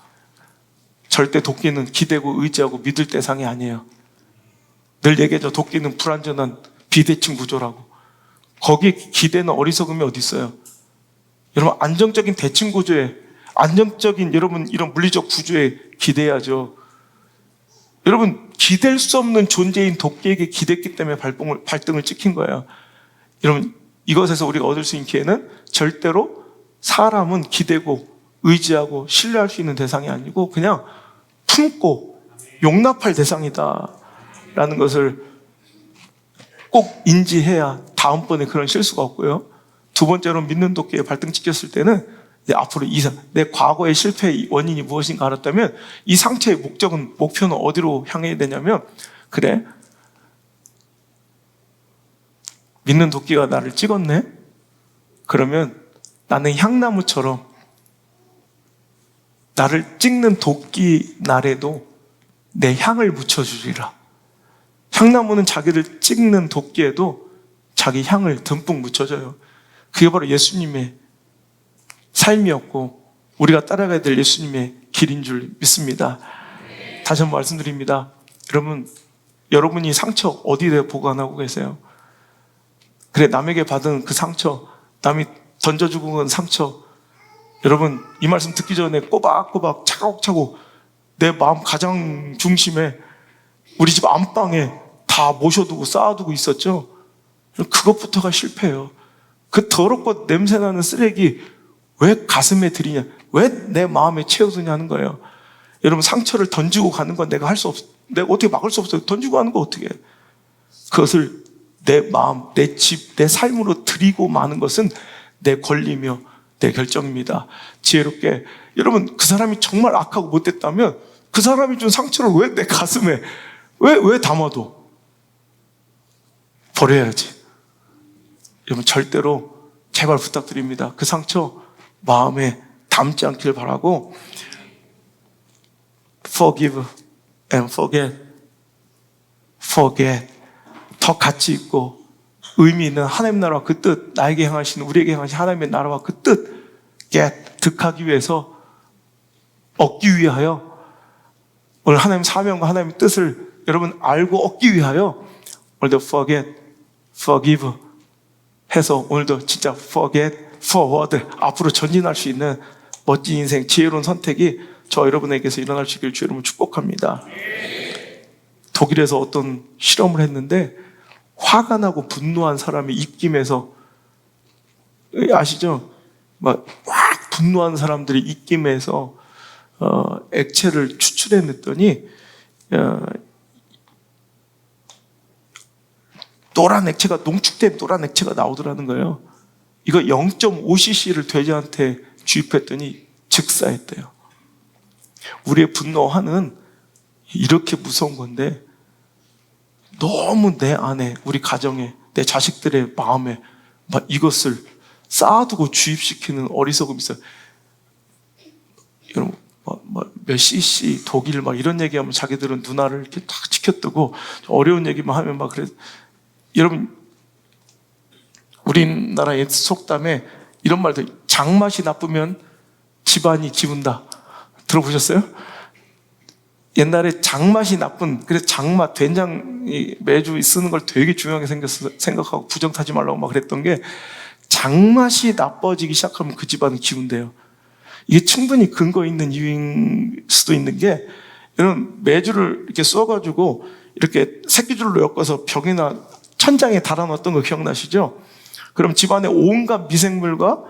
절대 도끼는 기대고 의지하고 믿을 대상이 아니에요. 늘 얘기하죠. 도끼는 불완전한 비대칭 구조라고. 거기에 기대는 어리석음이 어디 있어요? 여러분, 안정적인 대칭 구조에, 안정적인 여러분 이런 물리적 구조에 기대야죠. 여러분, 기댈 수 없는 존재인 도끼에게 기댔기 때문에 발등을 찍힌 거예요. 여러분, 이것에서 우리가 얻을 수 있는 기회는 절대로 사람은 기대고 의지하고 신뢰할 수 있는 대상이 아니고 그냥 품고 용납할 대상이다 라는 것을 꼭 인지해야 다음번에 그런 실수가 없고요. 두 번째로 믿는 도끼에 발등 찍혔을 때는 앞으로 내 과거의 실패의 원인이 무엇인가 알았다면 이 상처의 목표는 어디로 향해야 되냐면, 그래, 믿는 도끼가 나를 찍었네? 그러면 나는 향나무처럼 나를 찍는 도끼 날에도 내 향을 묻혀주리라. 향나무는 자기를 찍는 도끼에도 자기 향을 듬뿍 묻혀줘요. 그게 바로 예수님의 삶이었고 우리가 따라가야 될 예수님의 길인 줄 믿습니다. 다시 한번 말씀드립니다. 여러분이 상처 어디에 보관하고 계세요? 그래, 남에게 받은 그 상처, 남이 던져주고 간 상처, 여러분 이 말씀 듣기 전에 꼬박꼬박 차곡차곡 내 마음 가장 중심에 우리 집 안방에 다 모셔두고 쌓아두고 있었죠. 그것부터가 실패예요. 그 더럽고 냄새나는 쓰레기 왜 가슴에 들이냐, 왜 내 마음에 채워두냐는 거예요. 여러분, 상처를 던지고 가는 건 내가 어떻게 막을 수 없어요. 던지고 가는 거 어떻게 해. 그것을 내 마음, 내 집, 내 삶으로 드리고 마는 것은 내 권리며 내 결정입니다. 지혜롭게, 여러분, 그 사람이 정말 악하고 못됐다면 그 사람이 준 상처를 왜 내 가슴에 왜 담아도 버려야지. 여러분, 절대로 제발 부탁드립니다. 그 상처 마음에 담지 않길 바라고, forgive and forget. 더 가치 있고 의미 있는 하나님 나라와 그 뜻, 나에게 향하신, 우리에게 향하신 하나님의 나라와 그 뜻, 득하기 위해서, 얻기 위하여, 오늘 하나님 사명과 하나님의 뜻을 여러분 알고 얻기 위하여 오늘도 forgive 해서 오늘도 진짜 forget, forward, 앞으로 전진할 수 있는 멋진 인생, 지혜로운 선택이 저 여러분에게서 일어날 수 있기를 주 이름으로 축복합니다. 독일에서 어떤 실험을 했는데 화가 나고 분노한 사람이 입김에서, 아시죠? 막 분노한 사람들이 입김에서 액체를 추출해냈더니 노란 액체가, 농축된 노란 액체가 나오더라는 거예요. 이거 0.5cc를 돼지한테 주입했더니 즉사했대요. 우리의 분노화는 이렇게 무서운 건데 너무 내 안에, 우리 가정에, 내 자식들의 마음에 막 이것을 쌓아두고 주입시키는 어리석음이 있어요. 여러분, 몇 cc 독일 막 이런 얘기하면 자기들은 누나를 이렇게 딱 지켜뜨고 어려운 얘기만 하면 막 그래. 여러분, 우리나라의 속담에 이런 말도, 장맛이 나쁘면 집안이 기운다. 들어보셨어요? 옛날에 장맛이 나쁜, 그래서 장맛, 된장이 매주 쓰는 걸 되게 중요하게 생각하고 부정타지 말라고 막 그랬던 게, 장맛이 나빠지기 시작하면 그 집안은 기운돼요. 이게 충분히 근거 있는 이유일 수도 있는 게, 여러분, 매주를 이렇게 써가지고 이렇게 새끼줄로 엮어서 벽이나 천장에 달아놨던 거 기억나시죠? 그럼 집안에 온갖 미생물과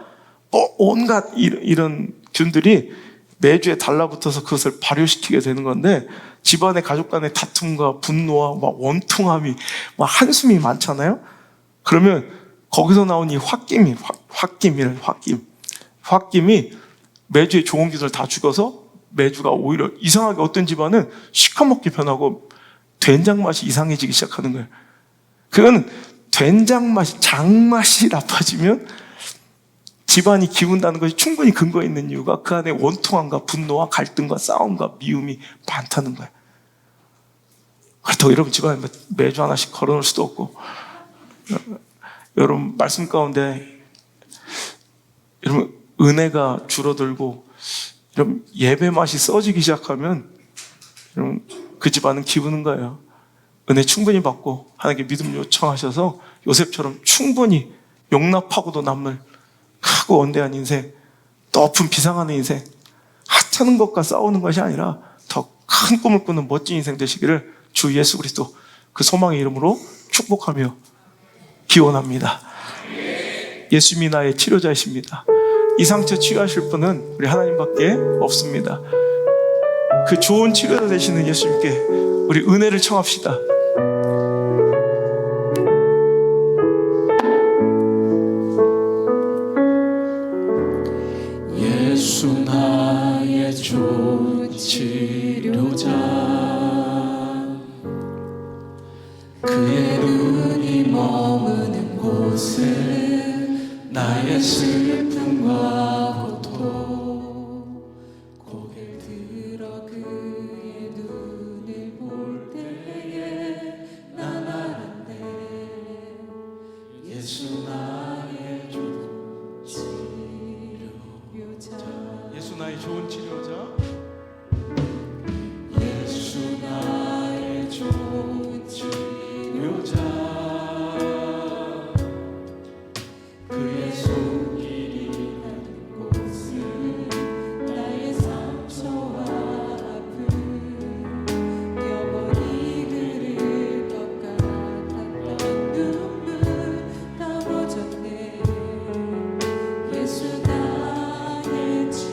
온갖 이런 균들이 매주에 달라붙어서 그것을 발효시키게 되는 건데, 집안의 가족 간의 다툼과 분노와 막 원통함이, 막 한숨이 많잖아요? 그러면 거기서 나온 이 홧김이 매주의 좋은 기술 다 죽어서 매주가 오히려 이상하게 어떤 집안은 시커멓게 변하고 된장 맛이 이상해지기 시작하는 거예요. 그건 된장 장맛이 나빠지면 집안이 기운다는 것이 충분히 근거 있는 이유가 그 안에 원통함과 분노와 갈등과 싸움과 미움이 많다는 거예요. 그렇다고 여러분 집안에 매주 하나씩 걸어놓을 수도 없고, 여러분 말씀 가운데 여러분 은혜가 줄어들고 여러분 예배 맛이 써지기 시작하면 여러분 그 집안은 기우는 거예요. 은혜 충분히 받고 하나님께 믿음 요청하셔서 요셉처럼 충분히 용납하고도 남을 크고 원대한 인생, 높은 비상하는 인생, 하찮은 것과 싸우는 것이 아니라 더 큰 꿈을 꾸는 멋진 인생 되시기를 주 예수 그리스도 그 소망의 이름으로 축복하며 기원합니다. 예수님이 나의 치료자이십니다. 이 상처 치유하실 분은 우리 하나님밖에 없습니다. 그 좋은 치료자 되시는 예수님께 우리 은혜를 청합시다. 예수 나의 좋은 치료자, 그의 눈이 머무는 곳에 나의 슬픔과 고통, 고개를 들어 그의 눈을 볼 때에 난 알았네. 예수 나의 좋은 치료자, 예수 나의 좋은 치료자, 예수 나의 좋은 치료자, 그의 손길이 닿는 곳은 나의 상처와 아픔, 영원히 그릴 것 같았던 눈물 다 멎었네. 예수 나의 치료자.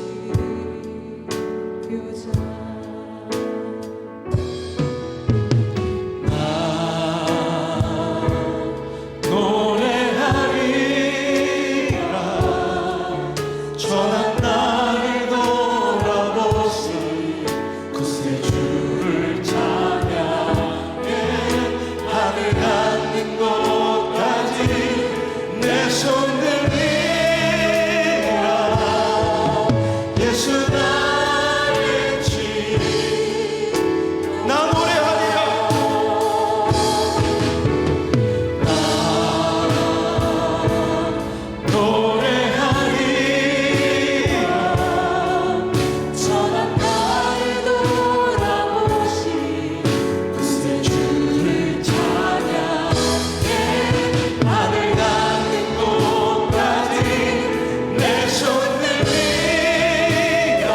노래하리라. 전한 나를 돌아보시 그새 주를 찬양해. 하늘 닿는 곳까지 내 손 들리라. 예수 나의 치료, 나 노래하리라. 노래하리라. 전한 나를 돌아보시 그새 주를 찬양해. 하늘 닿는 곳까지 내 손 들리라.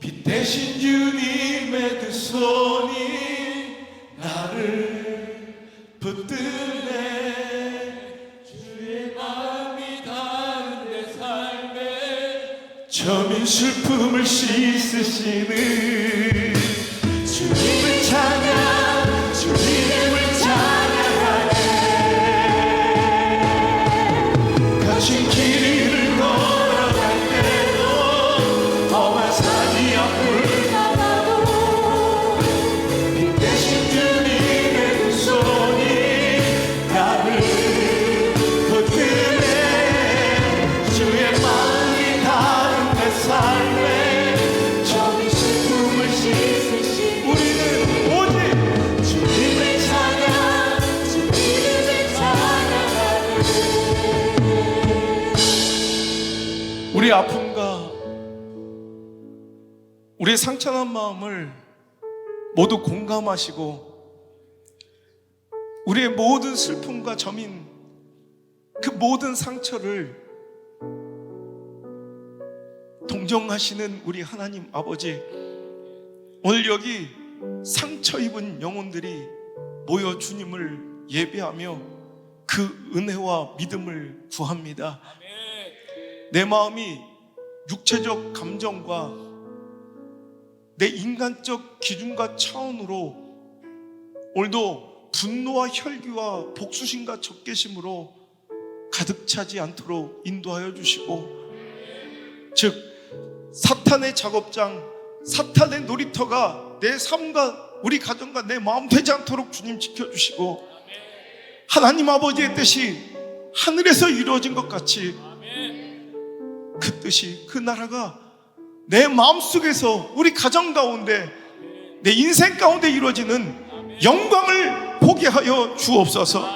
빛 대신 주님의 두 손이 나를 붙드네. 주의 마음이 닿은 내 삶에 저민 슬픔을 씻으시는 주님을 찬양, 주님을 찬양하네. 거친 길을 걸어갈 때도 험한 산이 앞을 나가도 빛 대신 주님의 두 손이 나를 붙드네. 주의 마음이 닿은 내 삶에 저민 슬픔을 씻으시. 우리는 오직 주님을 찬양 주님을 찬양하네. 우리 아픔과 우리의 상처난 마음을 모두 공감하시고 우리의 모든 슬픔과 저민 그 모든 상처를 동정하시는 우리 하나님 아버지, 오늘 여기 상처 입은 영혼들이 모여 주님을 예배하며 그 은혜와 믿음을 구합니다. 내 마음이 육체적 감정과 내 인간적 기준과 차원으로 오늘도 분노와 혈기와 복수심과 적개심으로 가득 차지 않도록 인도하여 주시고, 즉 사탄의 작업장, 사탄의 놀이터가 내 삶과 우리 가정과 내 마음 되지 않도록 주님 지켜주시고, 하나님 아버지의 뜻이 하늘에서 이루어진 것 같이 그 뜻이, 그 나라가 내 마음속에서 우리 가정 가운데 내 인생 가운데 이루어지는 영광을 보게 하여 주옵소서.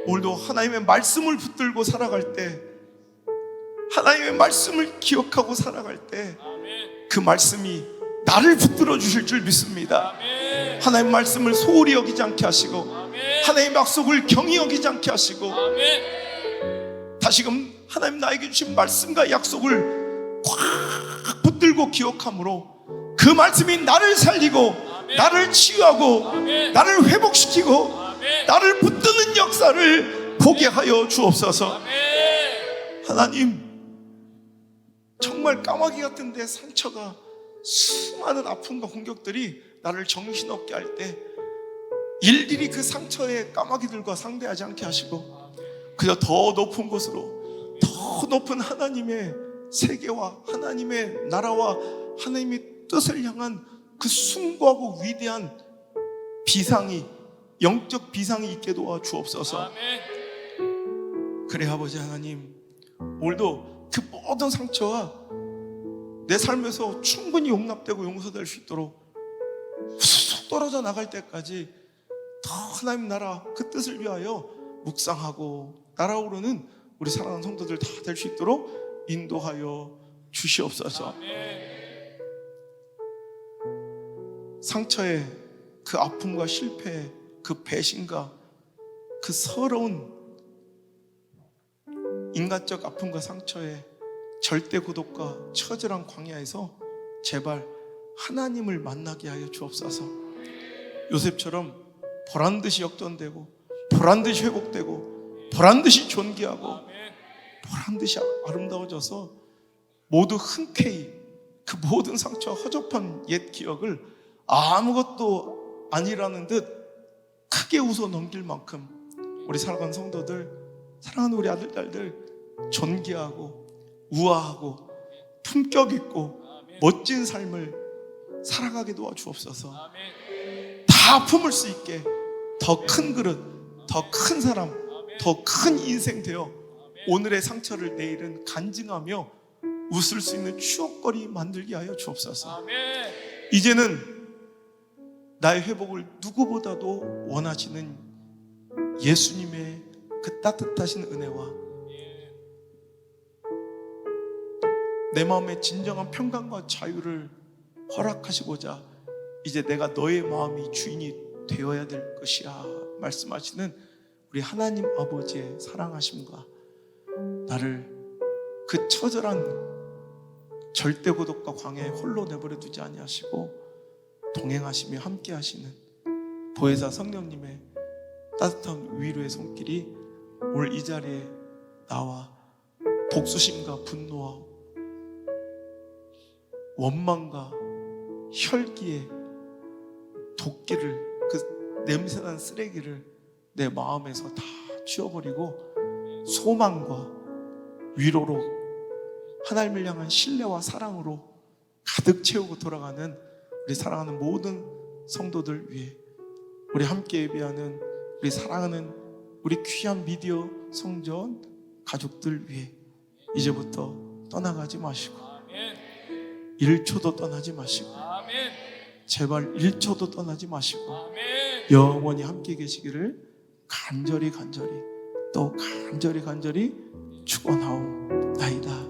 오늘도 하나님의 말씀을 붙들고 살아갈 때, 하나님의 말씀을 기억하고 살아갈 때 그 말씀이 나를 붙들어 주실 줄 믿습니다. 하나님의 말씀을 소홀히 여기지 않게 하시고 하나님의 약속을 경히 여기지 않게 하시고, 다시금 하나님 나에게 주신 말씀과 약속을 꽉 붙들고 기억함으로 그 말씀이 나를 살리고 나를 치유하고 나를 회복시키고 나를 붙드는 역사를 보게 하여 주옵소서. 하나님, 정말 까마귀 같은 데 상처가, 수많은 아픔과 공격들이 나를 정신없게 할 때 일일이 그 상처의 까마귀들과 상대하지 않게 하시고 그저 더 높은 곳으로, 더 높은 하나님의 세계와 하나님의 나라와 하나님의 뜻을 향한 그 숭고하고 위대한 비상이, 영적 비상이 있게 도와 주옵소서. 그래 아버지 하나님, 오늘도 그 모든 상처가 내 삶에서 충분히 용납되고 용서될 수 있도록 쑥 떨어져 나갈 때까지 더 하나님 나라 그 뜻을 위하여 묵상하고 날아오르는 우리 사랑하는 성도들 다 될 수 있도록 인도하여 주시옵소서. 상처의 그 아픔과 실패, 그 배신과 그 서러운 인간적 아픔과 상처에 절대 고독과 처절한 광야에서 제발 하나님을 만나게 하여 주옵소서. 요셉처럼 보란듯이 역전되고 보란듯이 회복되고 보란듯이 존귀하고 보란듯이 아름다워져서 모두 흔쾌히 그 모든 상처와 허접한 옛 기억을 아무것도 아니라는 듯 크게 웃어 넘길 만큼 우리 사랑하는 성도들, 사랑하는 우리 아들, 딸들 존귀하고 우아하고 품격 있고 멋진 삶을 살아가게 도와주옵소서. 다 품을 수 있게 더 큰 그릇, 더 큰 사람, 더 큰 인생 되어 오늘의 상처를 내일은 간증하며 웃을 수 있는 추억거리 만들게 하여 주옵소서. 이제는 나의 회복을 누구보다도 원하시는 예수님의 그 따뜻하신 은혜와 내 마음의 진정한 평강과 자유를 허락하시고자 이제 내가 너의 마음이 주인이 되어야 될 것이야 말씀하시는 우리 하나님 아버지의 사랑하심과 나를 그 처절한 절대 고독과 광야에 홀로 내버려 두지 아니하시고 동행하시며 함께 하시는 보혜사 성령님의 따뜻한 위로의 손길이 오늘 이 자리에 나와 복수심과 분노와 원망과 혈기의 도끼를, 그 냄새난 쓰레기를 내 마음에서 다 치워버리고 소망과 위로로 하나님을 향한 신뢰와 사랑으로 가득 채우고 돌아가는 우리 사랑하는 모든 성도들 위해, 우리 함께 예배하는 우리 사랑하는 우리 귀한 미디어 성전 가족들 위해 이제부터 떠나가지 마시고 1초도 떠나지 마시고 제발 1초도 떠나지 마시고 영원히 함께 계시기를 간절히 또 간절히 축원하옵나이다.